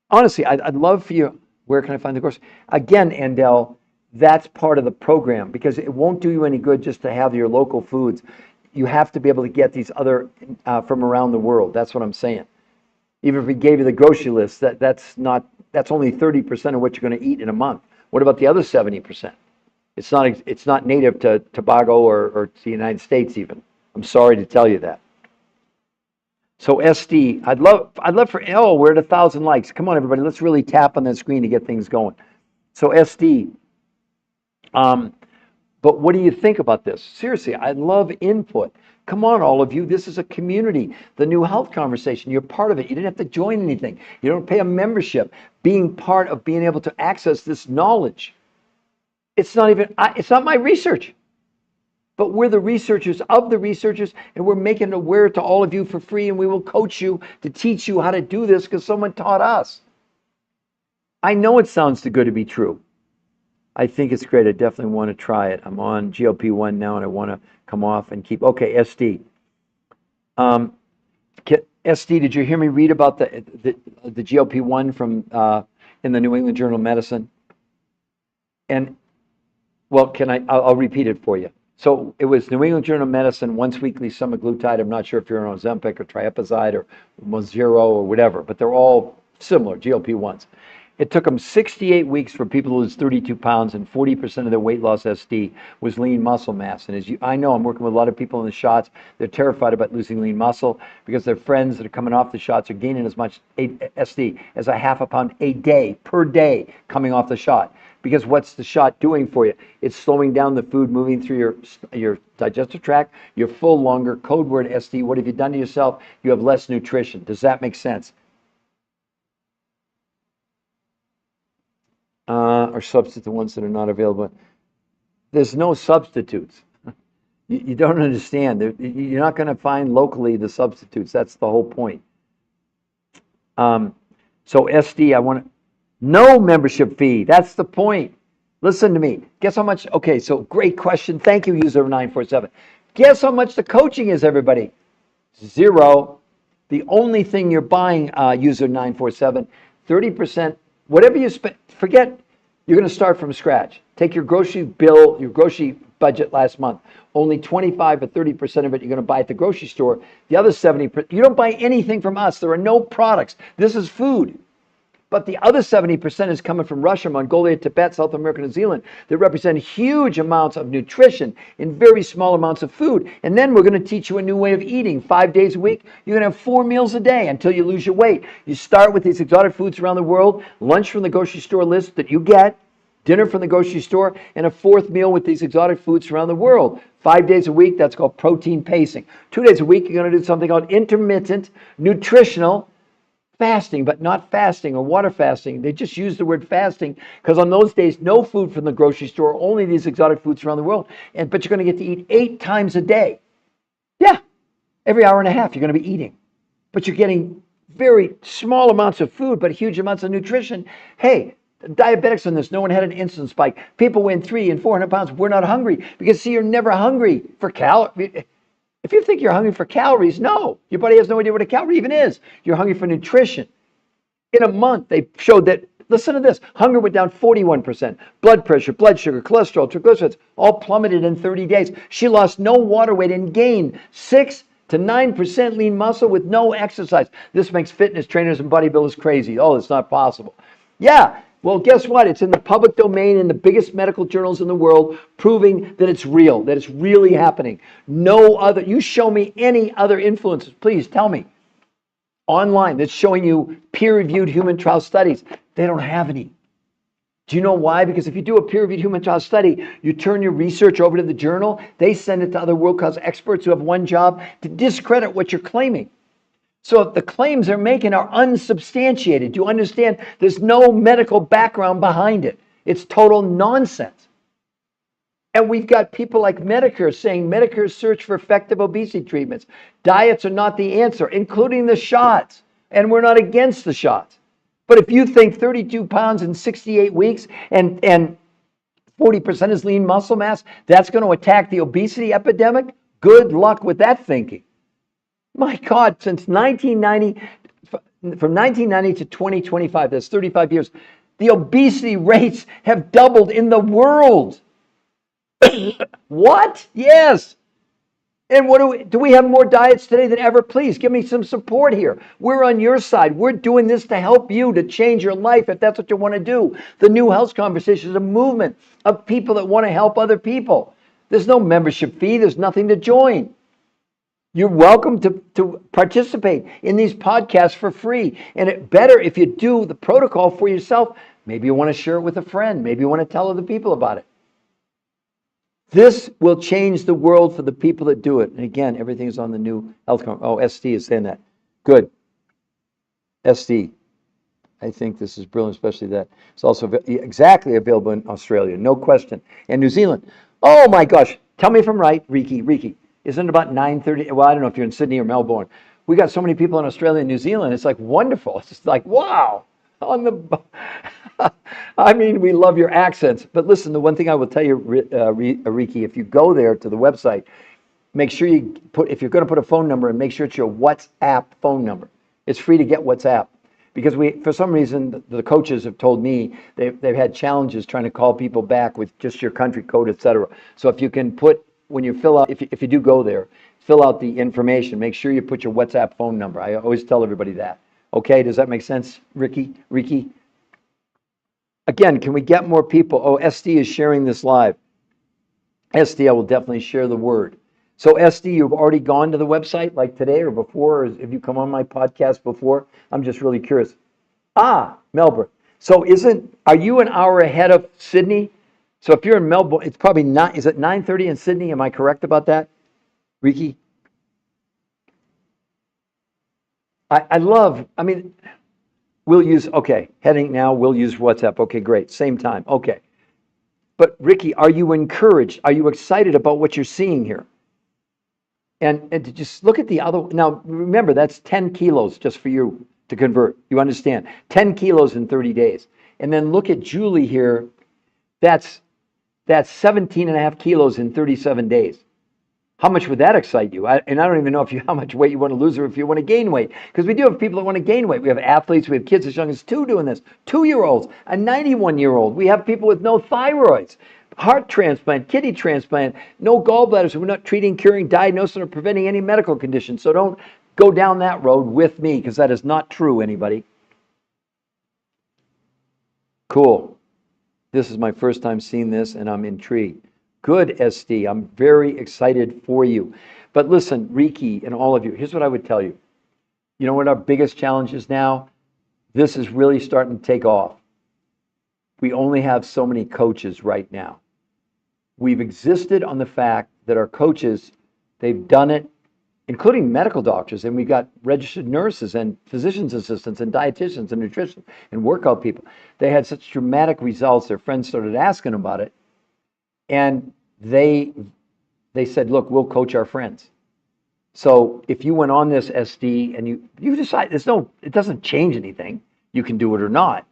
Honestly, I'd love for you. Where can I find the course? Again, Andel, that's part of the program because it won't do you any good just to have your local foods. You have to be able to get these other from around the world. That's what I'm saying. Even if we gave you the grocery list, that's only 30% of what you're going to eat in a month. What about the other 70%? It's not native to Tobago or to the United States even. I'm sorry to tell you that. So SD, I'd love for, we're at 1,000 likes. Come on, everybody, let's really tap on that screen to get things going. So SD, but what do you think about this? Seriously, I love input. Come on, all of you, this is a community, the New Health Conversation. You're part of it. You didn't have to join anything. You don't pay a membership. Being part of being able to access this knowledge. It's not my research. But we're the researchers of the researchers, and we're making it aware to all of you for free, and we will coach you to teach you how to do this because someone taught us. I know it sounds too good to be true. I think it's great. I definitely want to try it. I'm on GLP-1 now, and I want to come off and keep. Okay, SD. SD, did you hear me read about the GLP-1 from in the New England Journal of Medicine? And, well, I'll repeat it for you. So it was New England Journal of Medicine, once weekly semaglutide. I'm not sure if you're on Ozempic or Triepazide or Mounjaro or whatever, but they're all similar, GLP-1s. It took them 68 weeks for people to lose 32 pounds, and 40% of their weight loss SD was lean muscle mass. And I know, I'm working with a lot of people in the shots. They're terrified about losing lean muscle because their friends that are coming off the shots are gaining as much SD as a half a pound a day, per day, coming off the shot. Because what's the shot doing for you? It's slowing down the food moving through your digestive tract. You're full longer. Code word SD. What have you done to yourself? You have less nutrition. Does that make sense? Or substitute the ones that are not available. There's no substitutes. You don't understand. You're not going to find locally the substitutes. That's the whole point. So SD, I want to. No membership fee. That's the point. Listen to me. Guess how much? Okay, so great question. Thank you, user 947. Guess how much the coaching is, everybody? Zero. The only thing you're buying, user 947, 30%, whatever you spend, forget, you're going to start from scratch. Take your grocery bill, your grocery budget last month. Only 25 or 30% of it you're going to buy at the grocery store. The other 70%, you don't buy anything from us. There are no products. This is food. But the other 70% is coming from Russia, Mongolia, Tibet, South America, New Zealand, that represent huge amounts of nutrition in very small amounts of food. And then we're going to teach you a new way of eating. 5 days a week, you're going to have 4 meals a day until you lose your weight. You start with these exotic foods around the world, lunch from the grocery store list that you get, dinner from the grocery store, and a 4th meal with these exotic foods around the world. 5 days a week, that's called protein pacing. 2 days a week, you're going to do something called intermittent nutritional fasting, but not fasting or water fasting. They just use the word fasting because on those days, no food from the grocery store, only these exotic foods around the world. But you're going to get to eat 8 times a day. Yeah, every hour and a half you're going to be eating. But you're getting very small amounts of food, but huge amounts of nutrition. Hey, diabetics on this, no one had an insulin spike. People weighing 300 and 400 pounds, we're not hungry. Because see, you're never hungry for calories. If you think you're hungry for calories, no. Your body has no idea what a calorie even is. You're hungry for nutrition. In a month, they showed that, listen to this, hunger went down 41%. Blood pressure, blood sugar, cholesterol, triglycerides, all plummeted in 30 days. She lost no water weight and gained 6 to 9% lean muscle with no exercise. This makes fitness trainers and bodybuilders crazy. Oh, it's not possible. Yeah. Well, guess what? It's in the public domain in the biggest medical journals in the world, proving that it's real, that it's really happening. No other, you show me any other influencers, please tell me, online that's showing you peer-reviewed human trial studies. They don't have any. Do you know why? Because if you do a peer-reviewed human trial study, you turn your research over to the journal, they send it to other world-class experts who have one job to discredit what you're claiming. So if the claims they're making are unsubstantiated, do you understand? There's no medical background behind it. It's total nonsense. And we've got people like Medicare saying Medicare search for effective obesity treatments. Diets are not the answer, including the shots. And we're not against the shots. But if you think 32 pounds in 68 weeks and 40% is lean muscle mass, that's going to attack the obesity epidemic, good luck with that thinking. My God, since 1990, from 1990 to 2025, that's 35 years, the obesity rates have doubled in the world. What? Yes. And what do we have more diets today than ever? Please give me some support here. We're on your side. We're doing this to help you to change your life if that's what you want to do. The New Health Conversation is a movement of people that want to help other people. There's no membership fee. There's nothing to join. You're welcome to participate in these podcasts for free. And it better if you do the protocol for yourself. Maybe you want to share it with a friend. Maybe you want to tell other people about it. This will change the world for the people that do it. And again, everything is on the New Health Conversation. Oh, SD is saying that. Good. SD. I think this is brilliant, especially that it's also exactly available in Australia. No question. And New Zealand. Oh my gosh. Tell me if I'm right, Riki. Isn't it about 9:30? Well, I don't know if you're in Sydney or Melbourne. We got so many people in Australia and New Zealand. It's like wonderful. It's just like, wow. I mean, we love your accents. But listen, the one thing I will tell you, Riki, if you go there to the website, make sure you put, if you're going to put a phone number, and make sure it's your WhatsApp phone number. It's free to get WhatsApp. Because for some reason, the coaches have told me they've had challenges trying to call people back with just your country code, etc. So if you can put, when you fill out, if you do go there, fill out the information. Make sure you put your WhatsApp phone number. I always tell everybody that. Okay, does that make sense, Riki? Again, can we get more people? Oh, SD is sharing this live. SD, I will definitely share the word. So SD, you've already gone to the website like today or before, or have you come on my podcast before? I'm just really curious. Melbourne. So are you an hour ahead of Sydney? So if you're in Melbourne, it's probably not, is it 9:30 in Sydney? Am I correct about that? Ricky? We'll use, okay, heading now, we'll use WhatsApp. Okay, great, same time, okay. But Ricky, are you encouraged? Are you excited about what you're seeing here? And to just look at the other, now remember, that's 10 kilos just for you to convert. You understand? 10 kilos in 30 days. And then look at Julie here, that's 17 and a half kilos in 37 days. How much would that excite you? And I don't even know how much weight you want to lose or if you want to gain weight. Because we do have people that want to gain weight. We have athletes, we have kids as young as 2 doing this, 2-year-olds, a 91-year-old. We have people with no thyroids, heart transplant, kidney transplant, no gallbladders. We're not treating, curing, diagnosing, or preventing any medical condition. So don't go down that road with me because that is not true, anybody. Cool. This is my first time seeing this and I'm intrigued. Good, SD. I'm very excited for you. But listen, Riki and all of you, here's what I would tell you. You know what our biggest challenge is now? This is really starting to take off. We only have so many coaches right now. We've existed on the fact that our coaches, they've done it, including medical doctors, and we've got registered nurses and physician's assistants and dietitians and nutrition and workout people. They had such dramatic results, their friends started asking about it. And they said, look, we'll coach our friends. So if you went on this SD and you decide, it doesn't change anything. You can do it or not.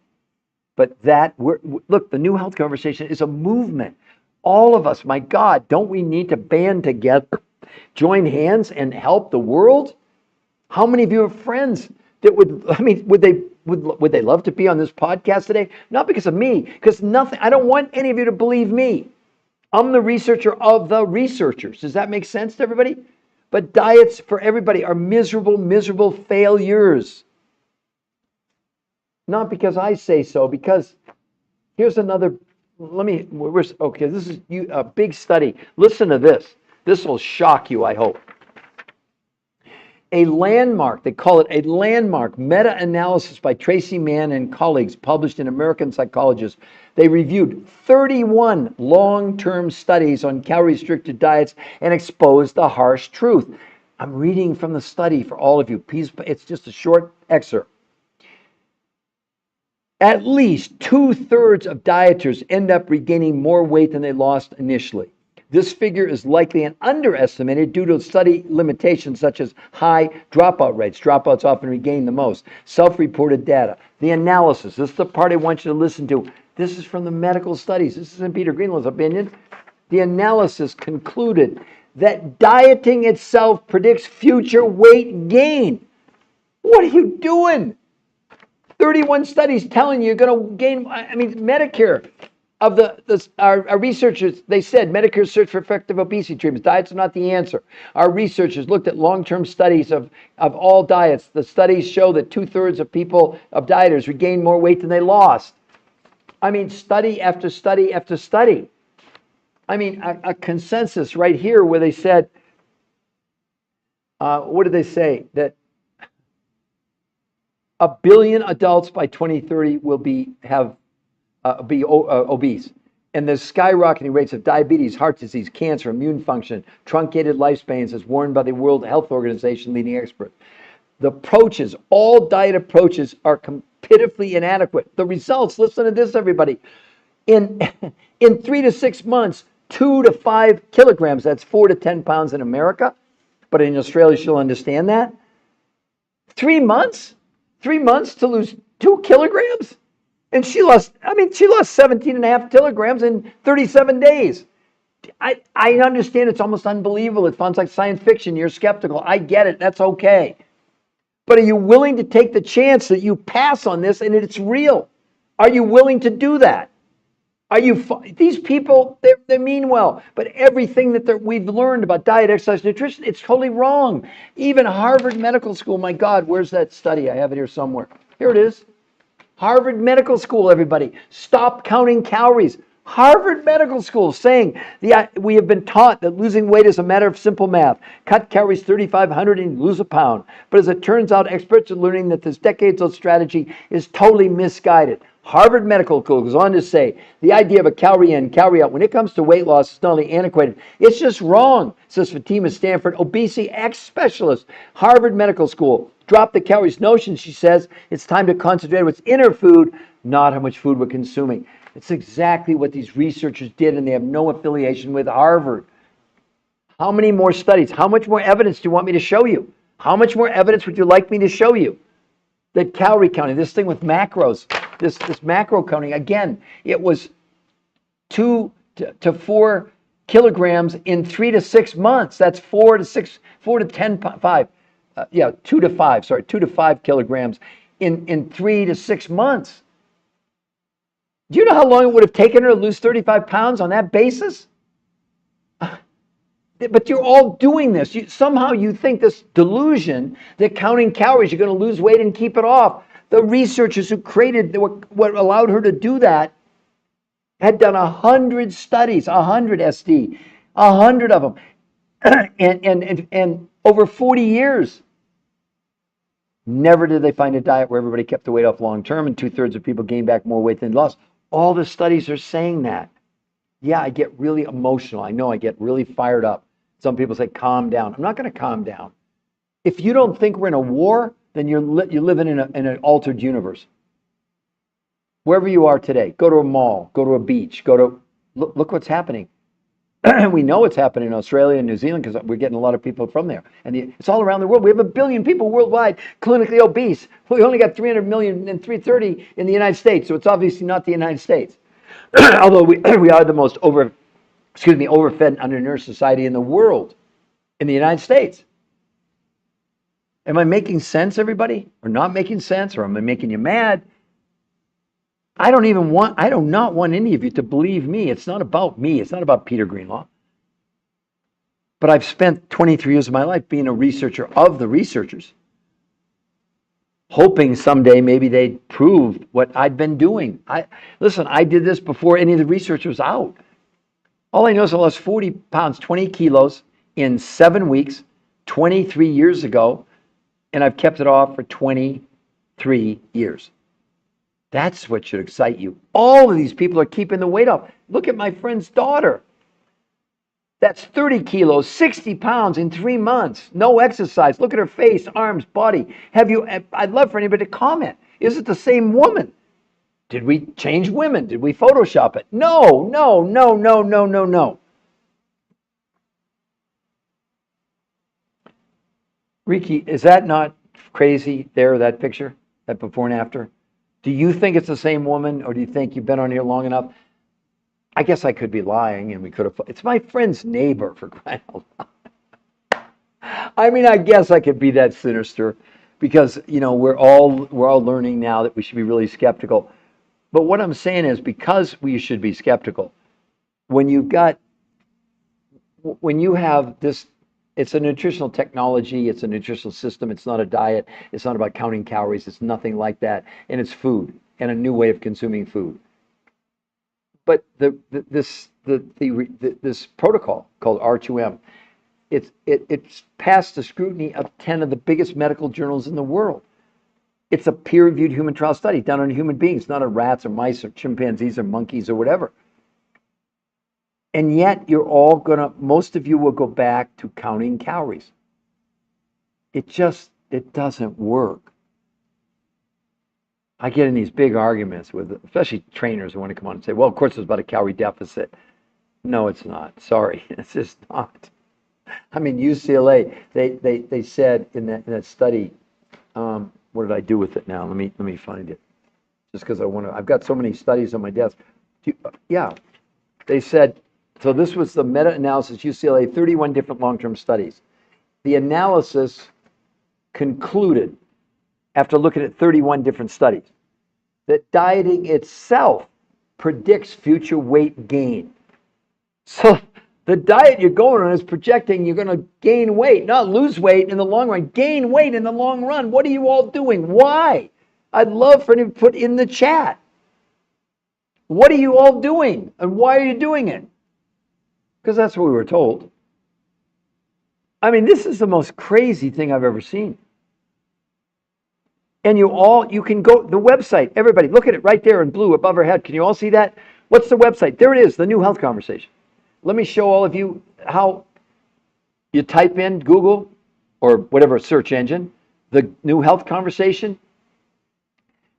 But look, the New Health Conversation is a movement. All of us, my God, don't we need to band together, join hands and help the world? How many of you have friends that would they love to be on this podcast today? Not because of me, because I don't want any of you to believe me. I'm the researcher of the researchers. Does that make sense to everybody? But diets for everybody are miserable, miserable failures. Not because I say so, because here's another, this is a big study. Listen to this. This will shock you, I hope. A landmark, they call it a landmark meta-analysis by Tracy Mann and colleagues published in American Psychologist. They reviewed 31 long-term studies on calorie-restricted diets and exposed the harsh truth. I'm reading from the study for all of you. Please, it's just a short excerpt. At least 2/3 of dieters end up regaining more weight than they lost initially. This figure is likely an underestimated due to study limitations such as high dropout rates. Dropouts often regain the most. Self-reported data. The analysis. This is the part I want you to listen to. This is from the medical studies. This isn't Peter Greenlaw's opinion. The analysis concluded that dieting itself predicts future weight gain. What are you doing? 31 studies telling you you're going to gain. Medicare. Our researchers, they said Medicare search for effective obesity treatments. Diets are not the answer. Our researchers looked at long-term studies of all diets. The studies show that 2/3 of dieters regain more weight than they lost. Study after study after study. A consensus right here where they said, what did they say? That 1 billion adults by 2030 will be obese. And the skyrocketing rates of diabetes, heart disease, cancer, immune function, truncated lifespans, as warned by the World Health Organization leading experts. The approaches, all diet approaches, are pitifully inadequate. The results, listen to this, everybody. In 3 to 6 months, 2 to 5 kilograms, that's 4 to 10 pounds in America, but in Australia, she'll understand that. 3 months? 3 months to lose 2 kilograms? And she lost 17 and a half kilograms in 37 days. I understand it's almost unbelievable. It sounds like science fiction. You're skeptical. I get it. That's okay. But are you willing to take the chance that you pass on this and it's real? Are you willing to do that? These people, they mean well, but everything that we've learned about diet, exercise, nutrition, it's totally wrong. Even Harvard Medical School, my God, where's that study? I have it here somewhere. Here it is. Harvard Medical School, everybody, stop counting calories. Harvard Medical School saying we have been taught that losing weight is a matter of simple math. Cut calories 3,500 and lose a pound. But as it turns out, experts are learning that this decades-old strategy is totally misguided. Harvard Medical School goes on to say the idea of a calorie in, calorie out, when it comes to weight loss, is not only antiquated, it's just wrong, says Fatima Stanford, obesity ex-specialist, Harvard Medical School. Drop the calories notion, she says. It's time to concentrate on what's in our food, not how much food we're consuming. It's exactly what these researchers did, and they have no affiliation with Harvard. How many more studies? How much more evidence do you want me to show you? How much more evidence would you like me to show you? That calorie counting, this thing with macros, this macro counting, again, it was 2 to 4 kilograms in 3 to 6 months. That's 4 to 5 kilograms in 3 to 6 months. Do you know how long it would have taken her to lose 35 pounds on that basis? But you're all doing this. Somehow you think this delusion that counting calories, you're going to lose weight and keep it off. The researchers who created what allowed her to do that had done 100 studies, 100 SD, 100 of them, and over 40 years. Never did they find a diet where everybody kept the weight off long term and 2/3 of people gained back more weight than lost. All the studies are saying that. Yeah, I get really emotional. I know I get really fired up. Some people say, calm down. I'm not going to calm down. If you don't think we're in a war, then you're living in an altered universe. Wherever you are today, go to a mall, go to a beach, look what's happening. We know it's happening in Australia and New Zealand because we're getting a lot of people from there. And it's all around the world. We have 1 billion people worldwide clinically obese. We only got 300 million and 330 in the United States, so it's obviously not the United States. Although we are the most overfed and undernourished society in the world, in the United States. Am I making sense, everybody? Or not making sense? Or am I making you mad? I do not want any of you to believe me. It's not about me. It's not about Peter Greenlaw. But I've spent 23 years of my life being a researcher of the researchers, hoping someday maybe they'd prove what I'd been doing. Listen, I did this before any of the research was out. All I know is I lost 40 pounds, 20 kilos in 7 weeks, 23 years ago, and I've kept it off for 23 years. That's what should excite you. All of these people are keeping the weight off. Look at my friend's daughter. That's 30 kilos, 60 pounds in 3 months. No exercise. Look at her face, arms, body. I'd love for anybody to comment. Is it the same woman? Did we change women? Did we Photoshop it? No. Riki, is that not crazy there, that picture, that before and after? Do you think it's the same woman, or do you think you've been on here long enough? I guess I could be lying, and we could have. It's my friend's neighbor, for crying out loud. I mean, I guess I could be that sinister, because we're all learning now that we should be really skeptical. But what I'm saying is, because we should be skeptical, when you have this. It's a nutritional technology. It's a nutritional system. It's not a diet. It's not about counting calories. It's nothing like that. And it's food and a new way of consuming food. But this protocol called R2M, it's passed the scrutiny of 10 of the biggest medical journals in the world. It's a peer-reviewed human trial study done on human beings, not on rats or mice or chimpanzees or monkeys or whatever. And yet most of you will go back to counting calories. It doesn't work. I get in these big arguments with, especially trainers who want to come on and say, well, of course it's about a calorie deficit. No, it's not. Sorry, it's just not. I mean, UCLA, they said in that study, what did I do with it now? Let me find it. Just because I've got so many studies on my desk. Yeah, they said, so this was the meta-analysis, UCLA, 31 different long-term studies. The analysis concluded, after looking at 31 different studies, that dieting itself predicts future weight gain. So the diet you're going on is projecting you're going to gain weight, not lose weight in the long run, gain weight in the long run. What are you all doing? Why? I'd love for him to put in the chat. What are you all doing? And why are you doing it? Because that's what we were told. I mean, this is the most crazy thing I've ever seen. And you can go, the website, everybody, look at it right there in blue above our head. Can you all see that? What's the website? There it is, the New Health Conversation. Let me show all of you how you type in Google or whatever search engine, the New Health Conversation.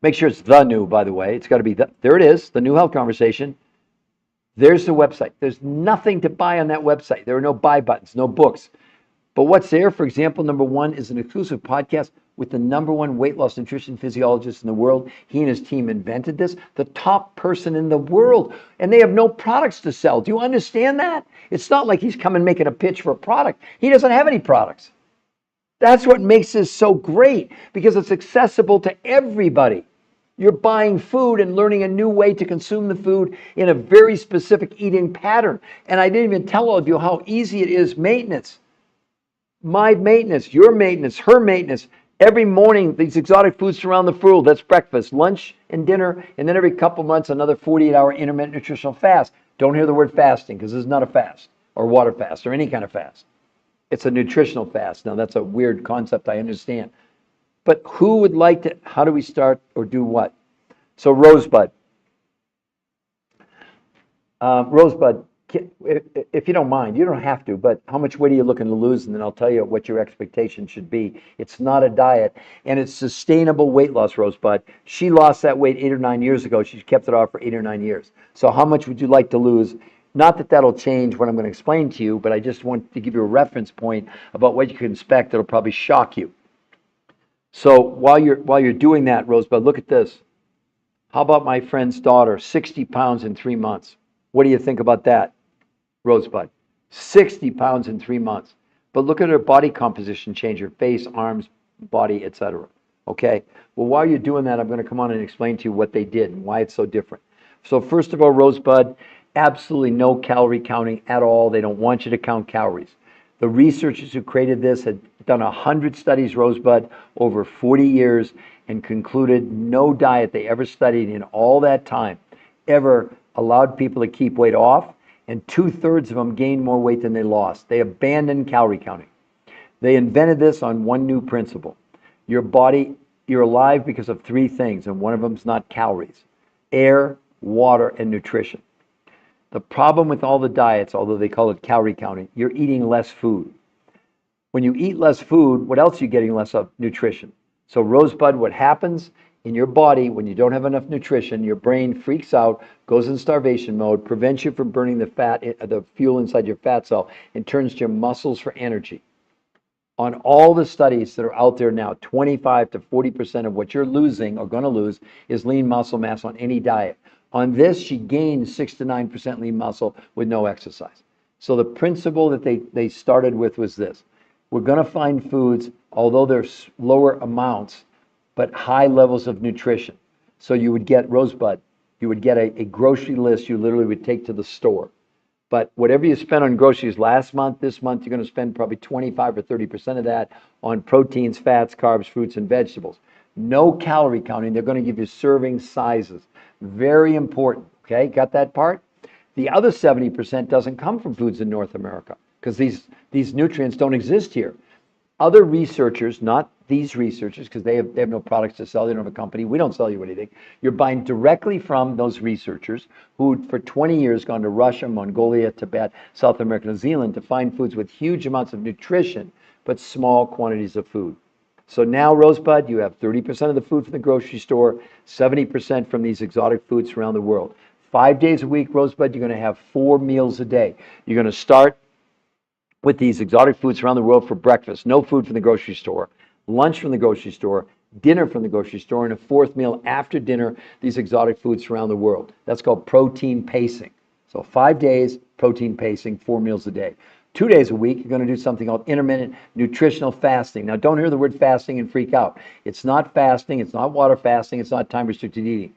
Make sure it's the new, by the way. It's got to be there it is, the New Health Conversation. There's the website. There's nothing to buy on that website. There are no buy buttons, no books. But what's there, for example, number one is an exclusive podcast with the number one weight loss nutrition physiologist in the world. He and his team invented this, the top person in the world, and they have no products to sell. Do you understand that? It's not like he's coming making a pitch for a product. He doesn't have any products. That's what makes this so great, because it's accessible to everybody. You're buying food and learning a new way to consume the food in a very specific eating pattern. And I didn't even tell all of you how easy it is maintenance. My maintenance, your maintenance, her maintenance. Every morning, these exotic foods around the world, that's breakfast, lunch, and dinner, and then every couple months, another 48-hour intermittent nutritional fast. Don't hear the word fasting, because this is not a fast, or water fast, or any kind of fast. It's a nutritional fast. Now, that's a weird concept, I understand. But who would like to, how do we start or do what? So Rosebud. Rosebud, if you don't mind, you don't have to, but how much weight are you looking to lose? And then I'll tell you what your expectation should be. It's not a diet, and it's sustainable weight loss, Rosebud. She lost that weight 8 or 9 years ago. She's kept it off for 8 or 9 years. So how much would you like to lose? Not that that'll change what I'm going to explain to you, but I just want to give you a reference point about what you can expect that'll probably shock you. So while you're doing that, Rosebud, look at this. How about my friend's daughter, 60 pounds in 3 months? What do you think about that, Rosebud? 60 pounds in 3 months. But look at her body composition change, her face, arms, body, etc. Okay? Well, while you're doing that, I'm going to come on and explain to you what they did and why it's so different. So first of all, Rosebud, absolutely no calorie counting at all. They don't want you to count calories. The researchers who created this had done 100 studies, Rosebud, over 40 years, and concluded no diet they ever studied in all that time ever allowed people to keep weight off, and 2/3 of them gained more weight than they lost. They abandoned calorie counting. They invented this on one new principle. Your body, you're alive because of 3 things, and one of them is not calories: air, water, and nutrition. The problem with all the diets, although they call it calorie counting, you're eating less food. When you eat less food, what else are you getting less of? Nutrition. So Rosebud, what happens in your body when you don't have enough nutrition, your brain freaks out, goes in starvation mode, prevents you from burning the fat, the fuel inside your fat cell, and turns to your muscles for energy. On all the studies that are out there now, 25 to 40% of what you're losing or going to lose is lean muscle mass on any diet. On this, she gained 6 to 9% lean muscle with no exercise. So the principle that they started with was this. We're going to find foods, although they're lower amounts, but high levels of nutrition. So you would get, Rosebud, you would get a grocery list you literally would take to the store. But whatever you spent on groceries last month, this month, you're going to spend probably 25 or 30% of that on proteins, fats, carbs, fruits, and vegetables. No calorie counting. They're going to give you serving sizes. Very important. Okay, got that part? The other 70% doesn't come from foods in North America because these nutrients don't exist here. Other researchers, not these researchers, because they have no products to sell, they don't have a company, we don't sell you anything. You're buying directly from those researchers who for 20 years gone to Russia, Mongolia, Tibet, South America, New Zealand to find foods with huge amounts of nutrition, but small quantities of food. So now, Rosebud, you have 30% of the food from the grocery store, 70% from these exotic foods around the world. 5 days a week, Rosebud, you're going to have 4 meals a day. You're going to start with these exotic foods around the world for breakfast, no food from the grocery store, lunch from the grocery store, dinner from the grocery store, and a 4th meal after dinner, these exotic foods around the world. That's called protein pacing. So 5 days, protein pacing, 4 meals a day. 2 days a week, you're going to do something called intermittent nutritional fasting. Now, don't hear the word fasting and freak out. It's not fasting. It's not water fasting. It's not time-restricted eating.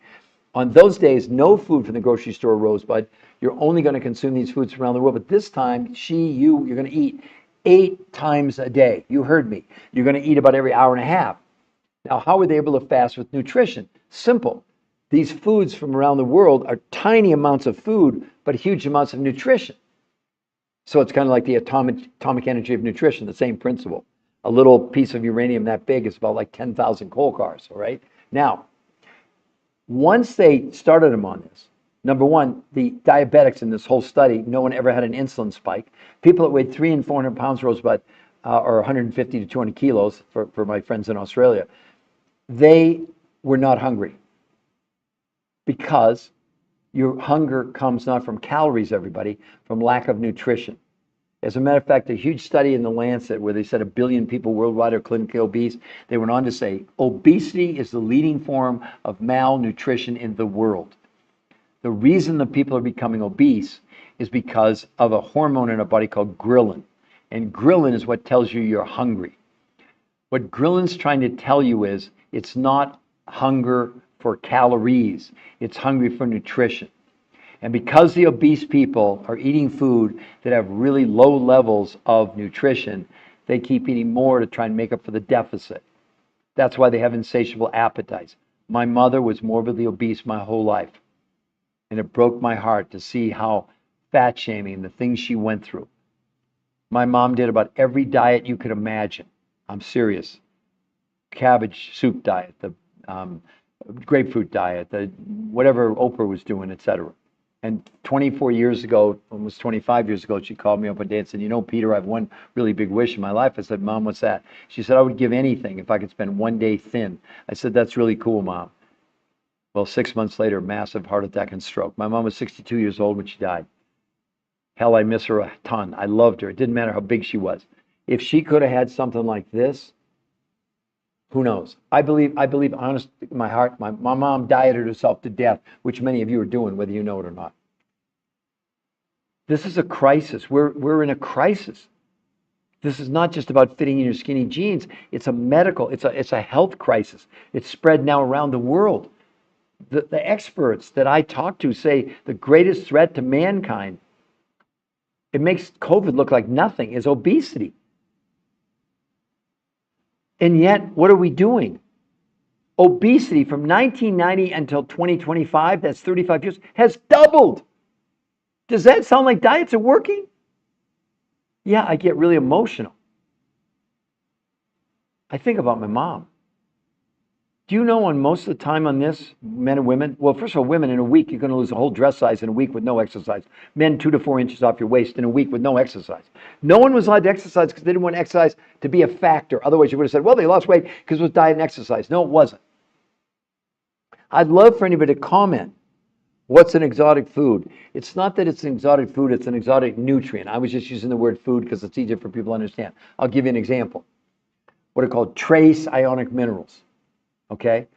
On those days, no food from the grocery store, Rosebud. You're only going to consume these foods around the world. But this time, you're going to eat 8 times a day. You heard me. You're going to eat about every hour and a half. Now, how were they able to fast with nutrition? Simple. These foods from around the world are tiny amounts of food, but huge amounts of nutrition. So it's kind of like the atomic energy of nutrition, the same principle. A little piece of uranium that big is about like 10,000 coal cars, all right? Now, once they started them on this, number one, the diabetics in this whole study, no one ever had an insulin spike. People that weighed 300 and 400 pounds, Rosebud, or 150 to 200 kilos for my friends in Australia, they were not hungry because your hunger comes not from calories, everybody, from lack of nutrition. As a matter of fact, a huge study in the Lancet where they said 1 billion people worldwide are clinically obese, they went on to say obesity is the leading form of malnutrition in the world. The reason the people are becoming obese is because of a hormone in our body called ghrelin. And ghrelin is what tells you you're hungry. What ghrelin's trying to tell you is it's not hunger for calories, it's hungry for nutrition. And because the obese people are eating food that have really low levels of nutrition, they keep eating more to try and make up for the deficit. That's why they have insatiable appetites. My mother was morbidly obese my whole life. And it broke my heart to see how fat shaming, the things she went through. My mom did about every diet you could imagine. I'm serious. Cabbage soup diet, the grapefruit diet, the whatever Oprah was doing, etc. And 24 years ago, almost 25 years ago, she called me up one day and said, you know, Peter, I have one really big wish in my life. I said, Mom, what's that? She said, I would give anything if I could spend one day thin. I said, that's really cool, Mom. Well, 6 months later, massive heart attack and stroke. My mom was 62 years old when she died. Hell, I miss her a ton. I loved her. It didn't matter how big she was. If she could have had something like this, who knows? I believe honest in my heart, my mom dieted herself to death, which many of you are doing, whether you know it or not. This is a crisis. We're in a crisis. This is not just about fitting in your skinny jeans. It's a medical, it's a health crisis. It's spread now around the world. The experts that I talk to say the greatest threat to mankind, it makes COVID look like nothing, is obesity. And yet, what are we doing? Obesity from 1990 until 2025, that's 35 years, has doubled. Does that sound like diets are working? Yeah, I get really emotional. I think about my mom. Do you know on most of the time on this, men and women, well, first of all, women in a week, you're going to lose a whole dress size in a week with no exercise. Men, 2 to 4 inches off your waist in a week with no exercise. No one was allowed to exercise because they didn't want exercise to be a factor. Otherwise, you would have said, well, they lost weight because it was diet and exercise. No, it wasn't. I'd love for anybody to comment. What's an exotic food? It's not that it's an exotic food, it's an exotic nutrient. I was just using the word food because it's easier for people to understand. I'll give you an example. What are called trace ionic minerals. Okay?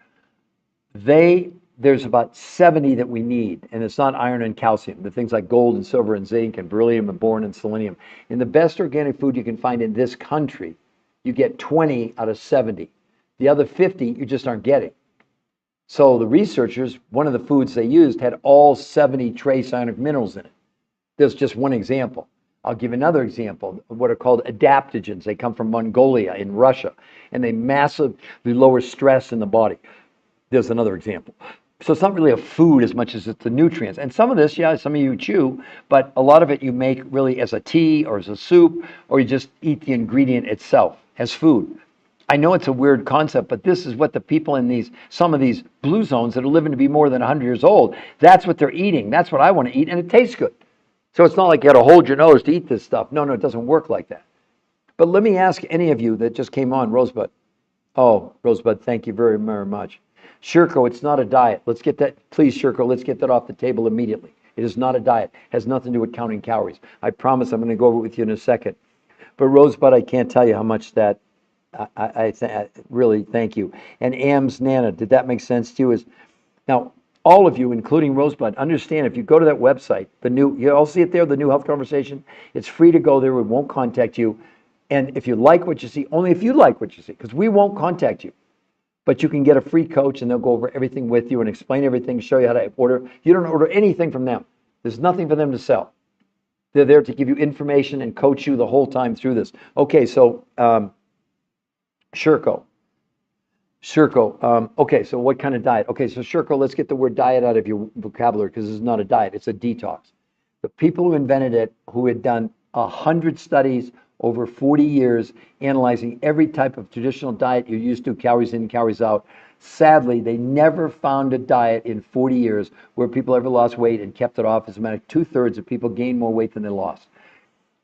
There's about 70 that we need, and it's not iron and calcium. The things like gold and silver and zinc and beryllium and boron and selenium. In the best organic food you can find in this country, you get 20 out of 70. The other 50 you just aren't getting. So the researchers, one of the foods they used had all 70 trace ionic minerals in it. There's just one example. I'll give another example, what are called adaptogens. They come from Mongolia in Russia, and they massively lower stress in the body. There's another example. So it's not really a food as much as it's the nutrients. And some of this, yeah, some of you chew, but a lot of it you make really as a tea or as a soup, or you just eat the ingredient itself as food. I know it's a weird concept, but this is what the people in some of these blue zones that are living to be more than 100 years old, that's what they're eating. That's what I want to eat, and it tastes good. So it's not like you got to hold your nose to eat this stuff. No, it doesn't work like that. But let me ask any of you that just came on, Rosebud. Oh, Rosebud, thank you very, very much. Shirko, it's not a diet. Let's get that, please, Shirko, let's get that off the table immediately. It is not a diet. It has nothing to do with counting calories. I promise I'm going to go over it with you in a second. But Rosebud, I can't tell you how much that, I really thank you. And Am's Nana, did that make sense to you? Now, all of you, including Rosebud, understand if you go to that website, you all see it there, the New Health Conversation, it's free to go there. We won't contact you. And if you like what you see, only if you like what you see, because we won't contact you. But you can get a free coach and they'll go over everything with you and explain everything, show you how to order. You don't order anything from them. There's nothing for them to sell. They're there to give you information and coach you the whole time through this. Okay, so Shirko. Circle. Okay, so what kind of diet? Okay, so Circle, let's get the word diet out of your vocabulary because this is not a diet, it's a detox. The people who invented it, who had done 100 studies over 40 years, analyzing every type of traditional diet you're used to, calories in, calories out, sadly, they never found a diet in 40 years where people ever lost weight and kept it off. As a matter of 2/3 of people gained more weight than they lost.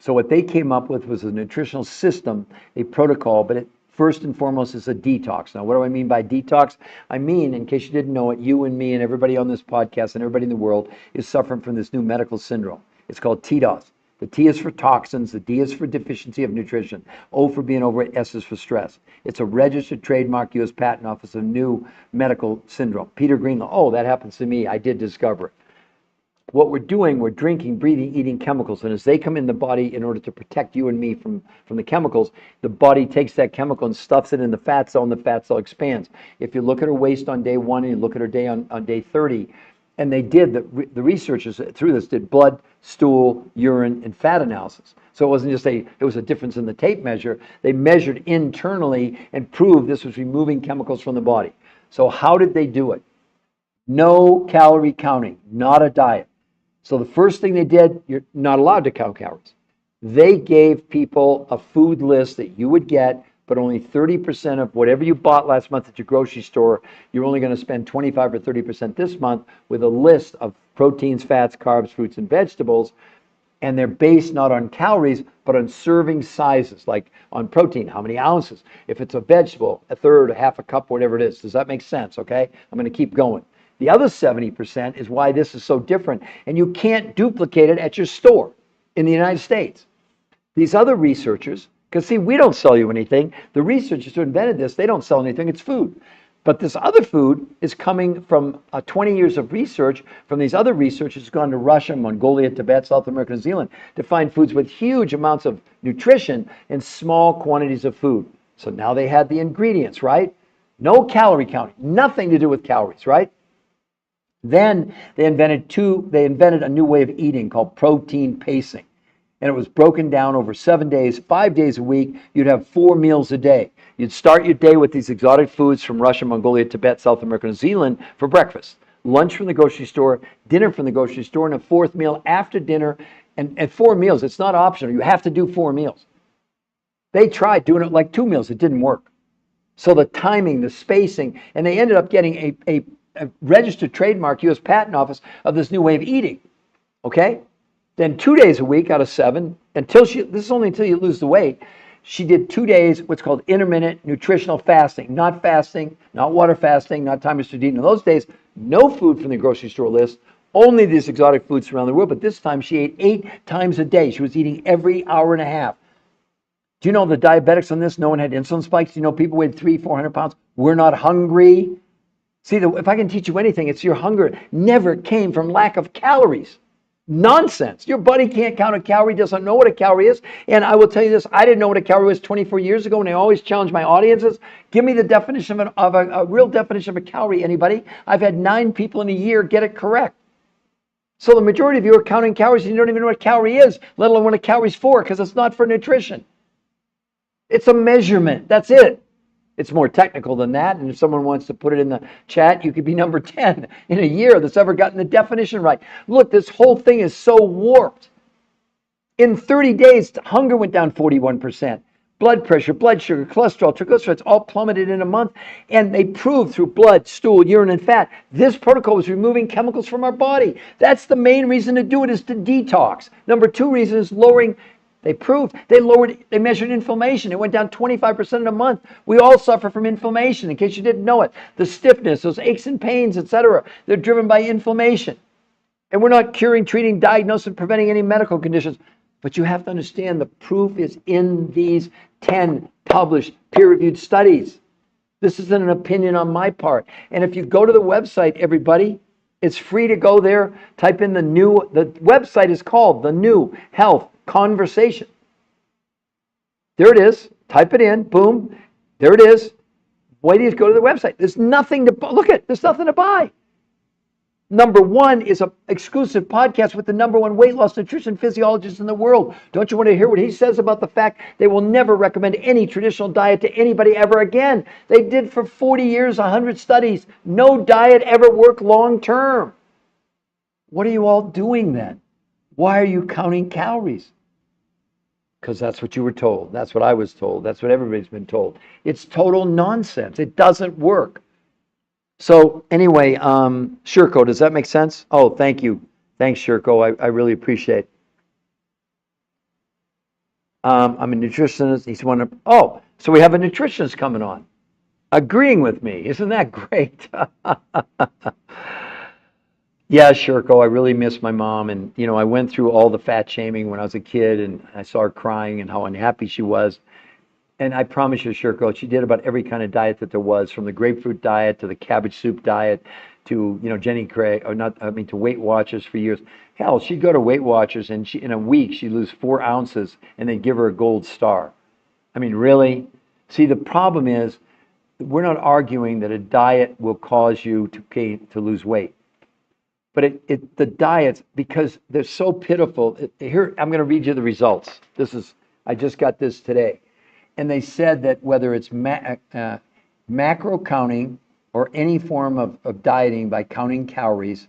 So what they came up with was a nutritional system, a protocol, but it first and foremost is a detox. Now, what do I mean by detox? I mean, in case you didn't know it, you and me and everybody on this podcast and everybody in the world is suffering from this new medical syndrome. It's called TDOS. The T is for toxins, the D is for deficiency of nutrition, O for being overweight, S is for stress. It's a registered trademark, U.S. Patent Office, a new medical syndrome. Peter Greenlaw, oh, that happens to me, I did discover it. What we're doing, we're drinking, breathing, eating chemicals, and as they come in the body in order to protect you and me from the chemicals, the body takes that chemical and stuffs it in the fat cell, and the fat cell expands. If you look at her waist on day 1 and you look at her day on day 30, and they did, the researchers through this did blood, stool, urine, and fat analysis. So it wasn't just it was a difference in the tape measure. They measured internally and proved this was removing chemicals from the body. So how did they do it? No calorie counting, not a diet. So the first thing they did, you're not allowed to count calories. They gave people a food list that you would get, but only 30% of whatever you bought last month at your grocery store, you're only going to spend 25 or 30% this month with a list of proteins, fats, carbs, fruits, and vegetables. And they're based not on calories, but on serving sizes, like on protein, how many ounces. If it's a vegetable, a third, a half a cup, whatever it is. Does that make sense? Okay, I'm going to keep going. The other 70% is why this is so different, and you can't duplicate it at your store in the United States. These other researchers, because see, we don't sell you anything. The researchers who invented this, they don't sell anything, it's food. But this other food is coming from 20 years of research from these other researchers who've gone to Russia, Mongolia, Tibet, South America, New Zealand to find foods with huge amounts of nutrition in small quantities of food. So now they had the ingredients, right? No calorie counting, nothing to do with calories, right? Then they invented a new way of eating called protein pacing. And it was broken down over 7 days, 5 days a week. You'd have 4 meals a day. You'd start your day with these exotic foods from Russia, Mongolia, Tibet, South America, New Zealand for breakfast. Lunch from the grocery store, dinner from the grocery store, and a fourth meal after dinner. And 4 meals, it's not optional. You have to do 4 meals. They tried doing it like 2 meals. It didn't work. So the timing, the spacing, and they ended up getting a registered trademark, U.S. Patent Office, of this new way of eating. Okay? Then 2 days a week out of 7, this is only until you lose the weight, she did 2 days, what's called intermittent nutritional fasting. Not water fasting, not time restricted eating. In those days, no food from the grocery store list, only these exotic foods from around the world. But this time she ate 8 times a day. She was eating every hour and a half. Do you know the diabetics on this? No one had insulin spikes. Do you know people weighed 300-400 pounds? We're not hungry. See, if I can teach you anything, it's your hunger never came from lack of calories. Nonsense. Your body can't count a calorie, doesn't know what a calorie is. And I will tell you this, I didn't know what a calorie was 24 years ago, and I always challenge my audiences. Give me the definition of a real definition of a calorie, anybody. I've had 9 people in a year get it correct. So the majority of you are counting calories and you don't even know what a calorie is, let alone what a calorie is for, because it's not for nutrition. It's a measurement. That's it. It's more technical than that, and if someone wants to put it in the chat, you could be number 10 in a year that's ever gotten the definition right. Look, this whole thing is so warped. In 30 days, hunger went down 41%. Blood pressure, blood sugar, cholesterol, triglycerides all plummeted in a month, and they proved through blood, stool, urine, and fat, this protocol was removing chemicals from our body. That's the main reason to do it, is to detox. Number 2 reason is lowering. They measured inflammation. It went down 25% in a month. We all suffer from inflammation, in case you didn't know it. The stiffness, those aches and pains, etc., they're driven by inflammation. And we're not curing, treating, diagnosing, preventing any medical conditions. But you have to understand the proof is in these 10 published peer-reviewed studies. This isn't an opinion on my part. And if you go to the website, everybody, it's free to go there. Type in the website is called The New Health Conversation. There it is. Type it in. Boom. There it is. Why do you go to the website? There's nothing to look at. There's nothing to buy. Number one is an exclusive podcast with the number one weight loss nutrition physiologist in the world. Don't you want to hear what he says about the fact they will never recommend any traditional diet to anybody ever again? They did for 40 years, 100 studies. No diet ever worked long term. What are you all doing then? Why are you counting calories? Because that's what you were told. That's what I was told. That's what everybody's been told. It's total nonsense. It doesn't work. So anyway, Shirko, does that make sense? Oh, thank you. Thanks, Shirko. I really appreciate it. I'm a nutritionist. He's one of, oh, so we have a nutritionist coming on, agreeing with me. Isn't that great? Yeah, Shirko, I really miss my mom. And, you know, I went through all the fat shaming when I was a kid, and I saw her crying and how unhappy she was. And I promise you, Shirko, she did about every kind of diet that there was, from the grapefruit diet to the cabbage soup diet to, you know, Jenny Craig, or not, I mean, to Weight Watchers for years. Hell, she'd go to Weight Watchers and in a week, she'd lose 4 ounces and they'd give her a gold star. I mean, really? See, the problem is we're not arguing that a diet will cause you to lose weight. But the diets, because they're so pitiful, here, I'm going to read you the results. I just got this today. And they said that whether it's macro counting or any form of dieting by counting calories,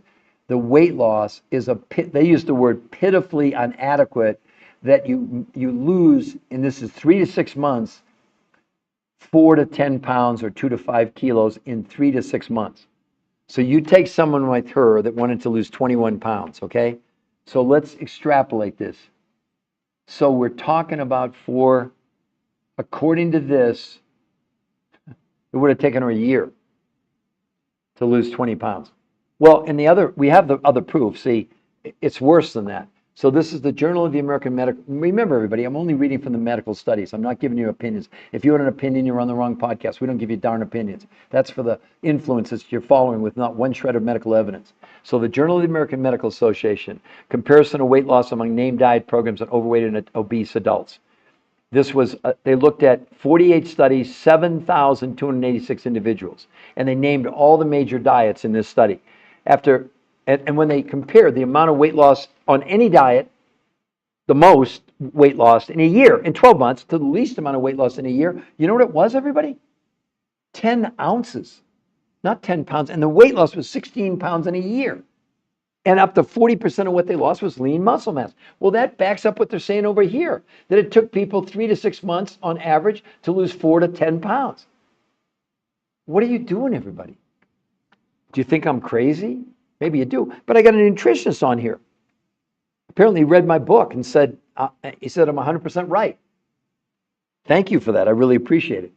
the weight loss is they use the word pitifully inadequate, that you lose, and this is 3 to 6 months, 4 to 10 pounds or 2 to 5 kilos in 3 to 6 months. So you take someone like her that wanted to lose 21 pounds, okay? So let's extrapolate this. So we're talking about according to this, it would have taken her a year to lose 20 pounds. Well, we have the other proof. See, it's worse than that. So this is the Journal of the American Medical. Remember, everybody, I'm only reading from the medical studies. I'm not giving you opinions. If you want an opinion, you're on the wrong podcast. We don't give you darn opinions. That's for the influences you're following with not one shred of medical evidence. So the Journal of the American Medical Association, comparison of weight loss among named diet programs on overweight and obese adults. This was, they looked at 48 studies, 7,286 individuals, and they named all the major diets in this study. And when they compared the amount of weight loss on any diet, the most weight loss in a year, in 12 months, to the least amount of weight loss in a year, you know what it was, everybody? 10 ounces, not 10 pounds. And the weight loss was 16 pounds in a year. And up to 40% of what they lost was lean muscle mass. Well, that backs up what they're saying over here, that it took people 3 to 6 months on average to lose 4 to 10 pounds. What are you doing, everybody? Do you think I'm crazy? Maybe you do. But I got a nutritionist on here. Apparently he read my book and said, he said I'm 100% right. Thank you for that. I really appreciate it.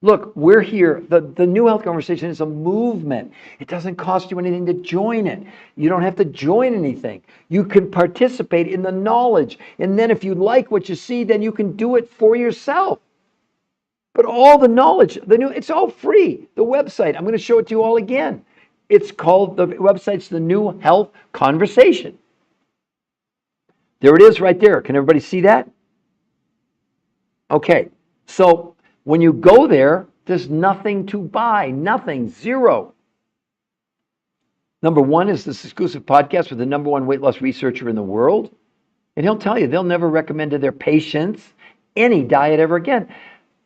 Look, we're here. The New Health Conversation is a movement. It doesn't cost you anything to join it. You don't have to join anything. You can participate in the knowledge. And then if you like what you see, then you can do it for yourself. But all the knowledge, it's all free. The website, I'm going to show it to you all again. It's called, the website's the New Health Conversation. There it is right there. Can everybody see that? Okay, so when you go there, there's nothing to buy, nothing, zero. Number one is this exclusive podcast with the number one weight loss researcher in the world. And he'll tell you they'll never recommend to their patients any diet ever again.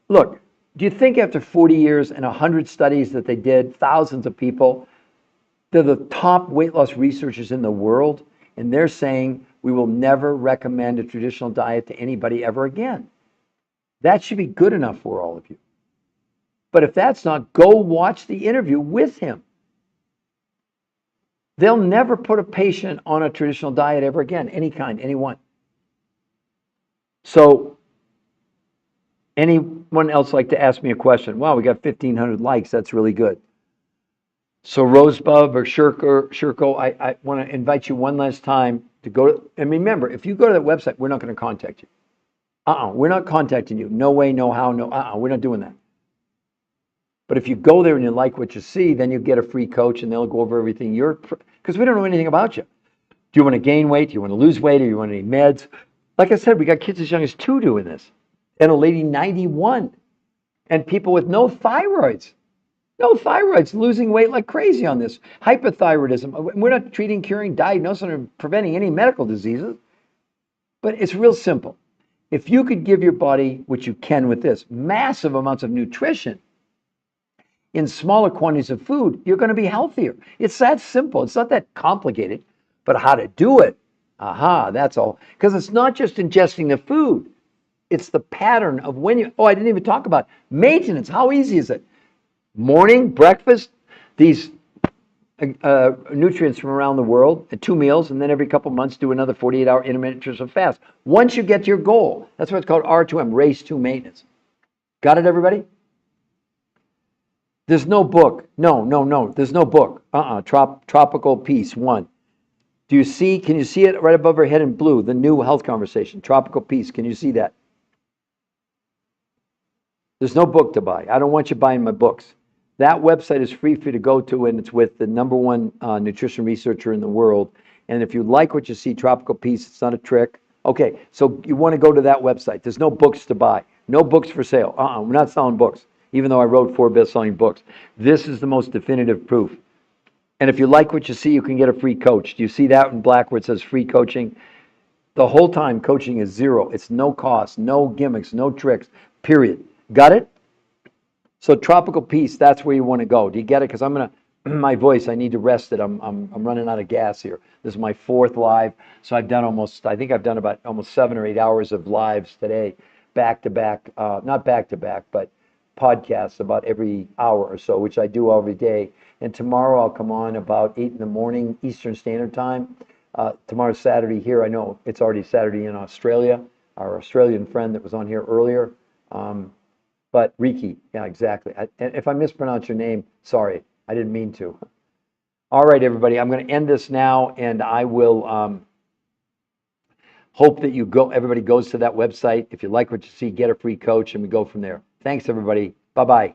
Look, do you think after 40 years and 100 studies that they did, thousands of people, they're the top weight loss researchers in the world, and they're saying we will never recommend a traditional diet to anybody ever again? That should be good enough for all of you. But if that's not, go watch the interview with him. They'll never put a patient on a traditional diet ever again, any kind, anyone. So, anyone else like to ask me a question? Wow, we got 1,500 likes. That's really good. So Rosebud or Shirko, I want to invite you one last time to go. And remember, if you go to that website, we're not going to contact you. We're not contacting you. No way, no how, no, we're not doing that. But if you go there and you like what you see, then you get a free coach and they'll go over everything because we don't know anything about you. Do you want to gain weight? Do you want to lose weight? Or do you want any meds? Like I said, we got kids as young as 2 doing this, and a lady 91, and people with no thyroids. No, thyroid's losing weight like crazy on this. Hypothyroidism. We're not treating, curing, diagnosing, or preventing any medical diseases, but it's real simple. If you could give your body, which you can with this, massive amounts of nutrition in smaller quantities of food, you're going to be healthier. It's that simple. It's not that complicated. But how to do it, aha, that's all. Because it's not just ingesting the food. It's the pattern of when you, oh, I didn't even talk about maintenance. How easy is it? Morning, breakfast, these nutrients from around the world, 2 meals, and then every couple months do another 48-hour intermittent nutritional fast. Once you get to your goal, that's what's called R2M, race to maintenance. Got it, everybody? There's no book. No. There's no book. Tropical Peace 1. Do you see? Can you see it right above her head in blue? The new health conversation. Tropical Peace. Can you see that? There's no book to buy. I don't want you buying my books. That website is free for you to go to, and it's with the #1 nutrition researcher in the world. And if you like what you see, Tropical Peace, it's not a trick. Okay, so you want to go to that website. There's no books to buy. No books for sale. We're not selling books, even though I wrote 4 best-selling books. This is the most definitive proof. And if you like what you see, you can get a free coach. Do you see that in black where it says free coaching? The whole time coaching is zero. It's no cost, no gimmicks, no tricks, period. Got it? So Tropical Peace, that's where you want to go. Do you get it? Because I'm going to, my voice, I need to rest it. I'm running out of gas here. This is my 4th live. So I've done I think I've done about almost 7 or 8 hours of lives today, back to back, not back to back, but podcasts about every hour or so, which I do every day. And tomorrow I'll come on about 8 in the morning Eastern Standard Time. Tomorrow's Saturday here. I know it's already Saturday in Australia. Our Australian friend that was on here earlier. But Riki, yeah, exactly. And if I mispronounce your name, sorry, I didn't mean to. All right, everybody, I'm going to end this now, and I will hope that everybody goes to that website. If you like what you see, get a free coach, and we go from there. Thanks, everybody. Bye-bye.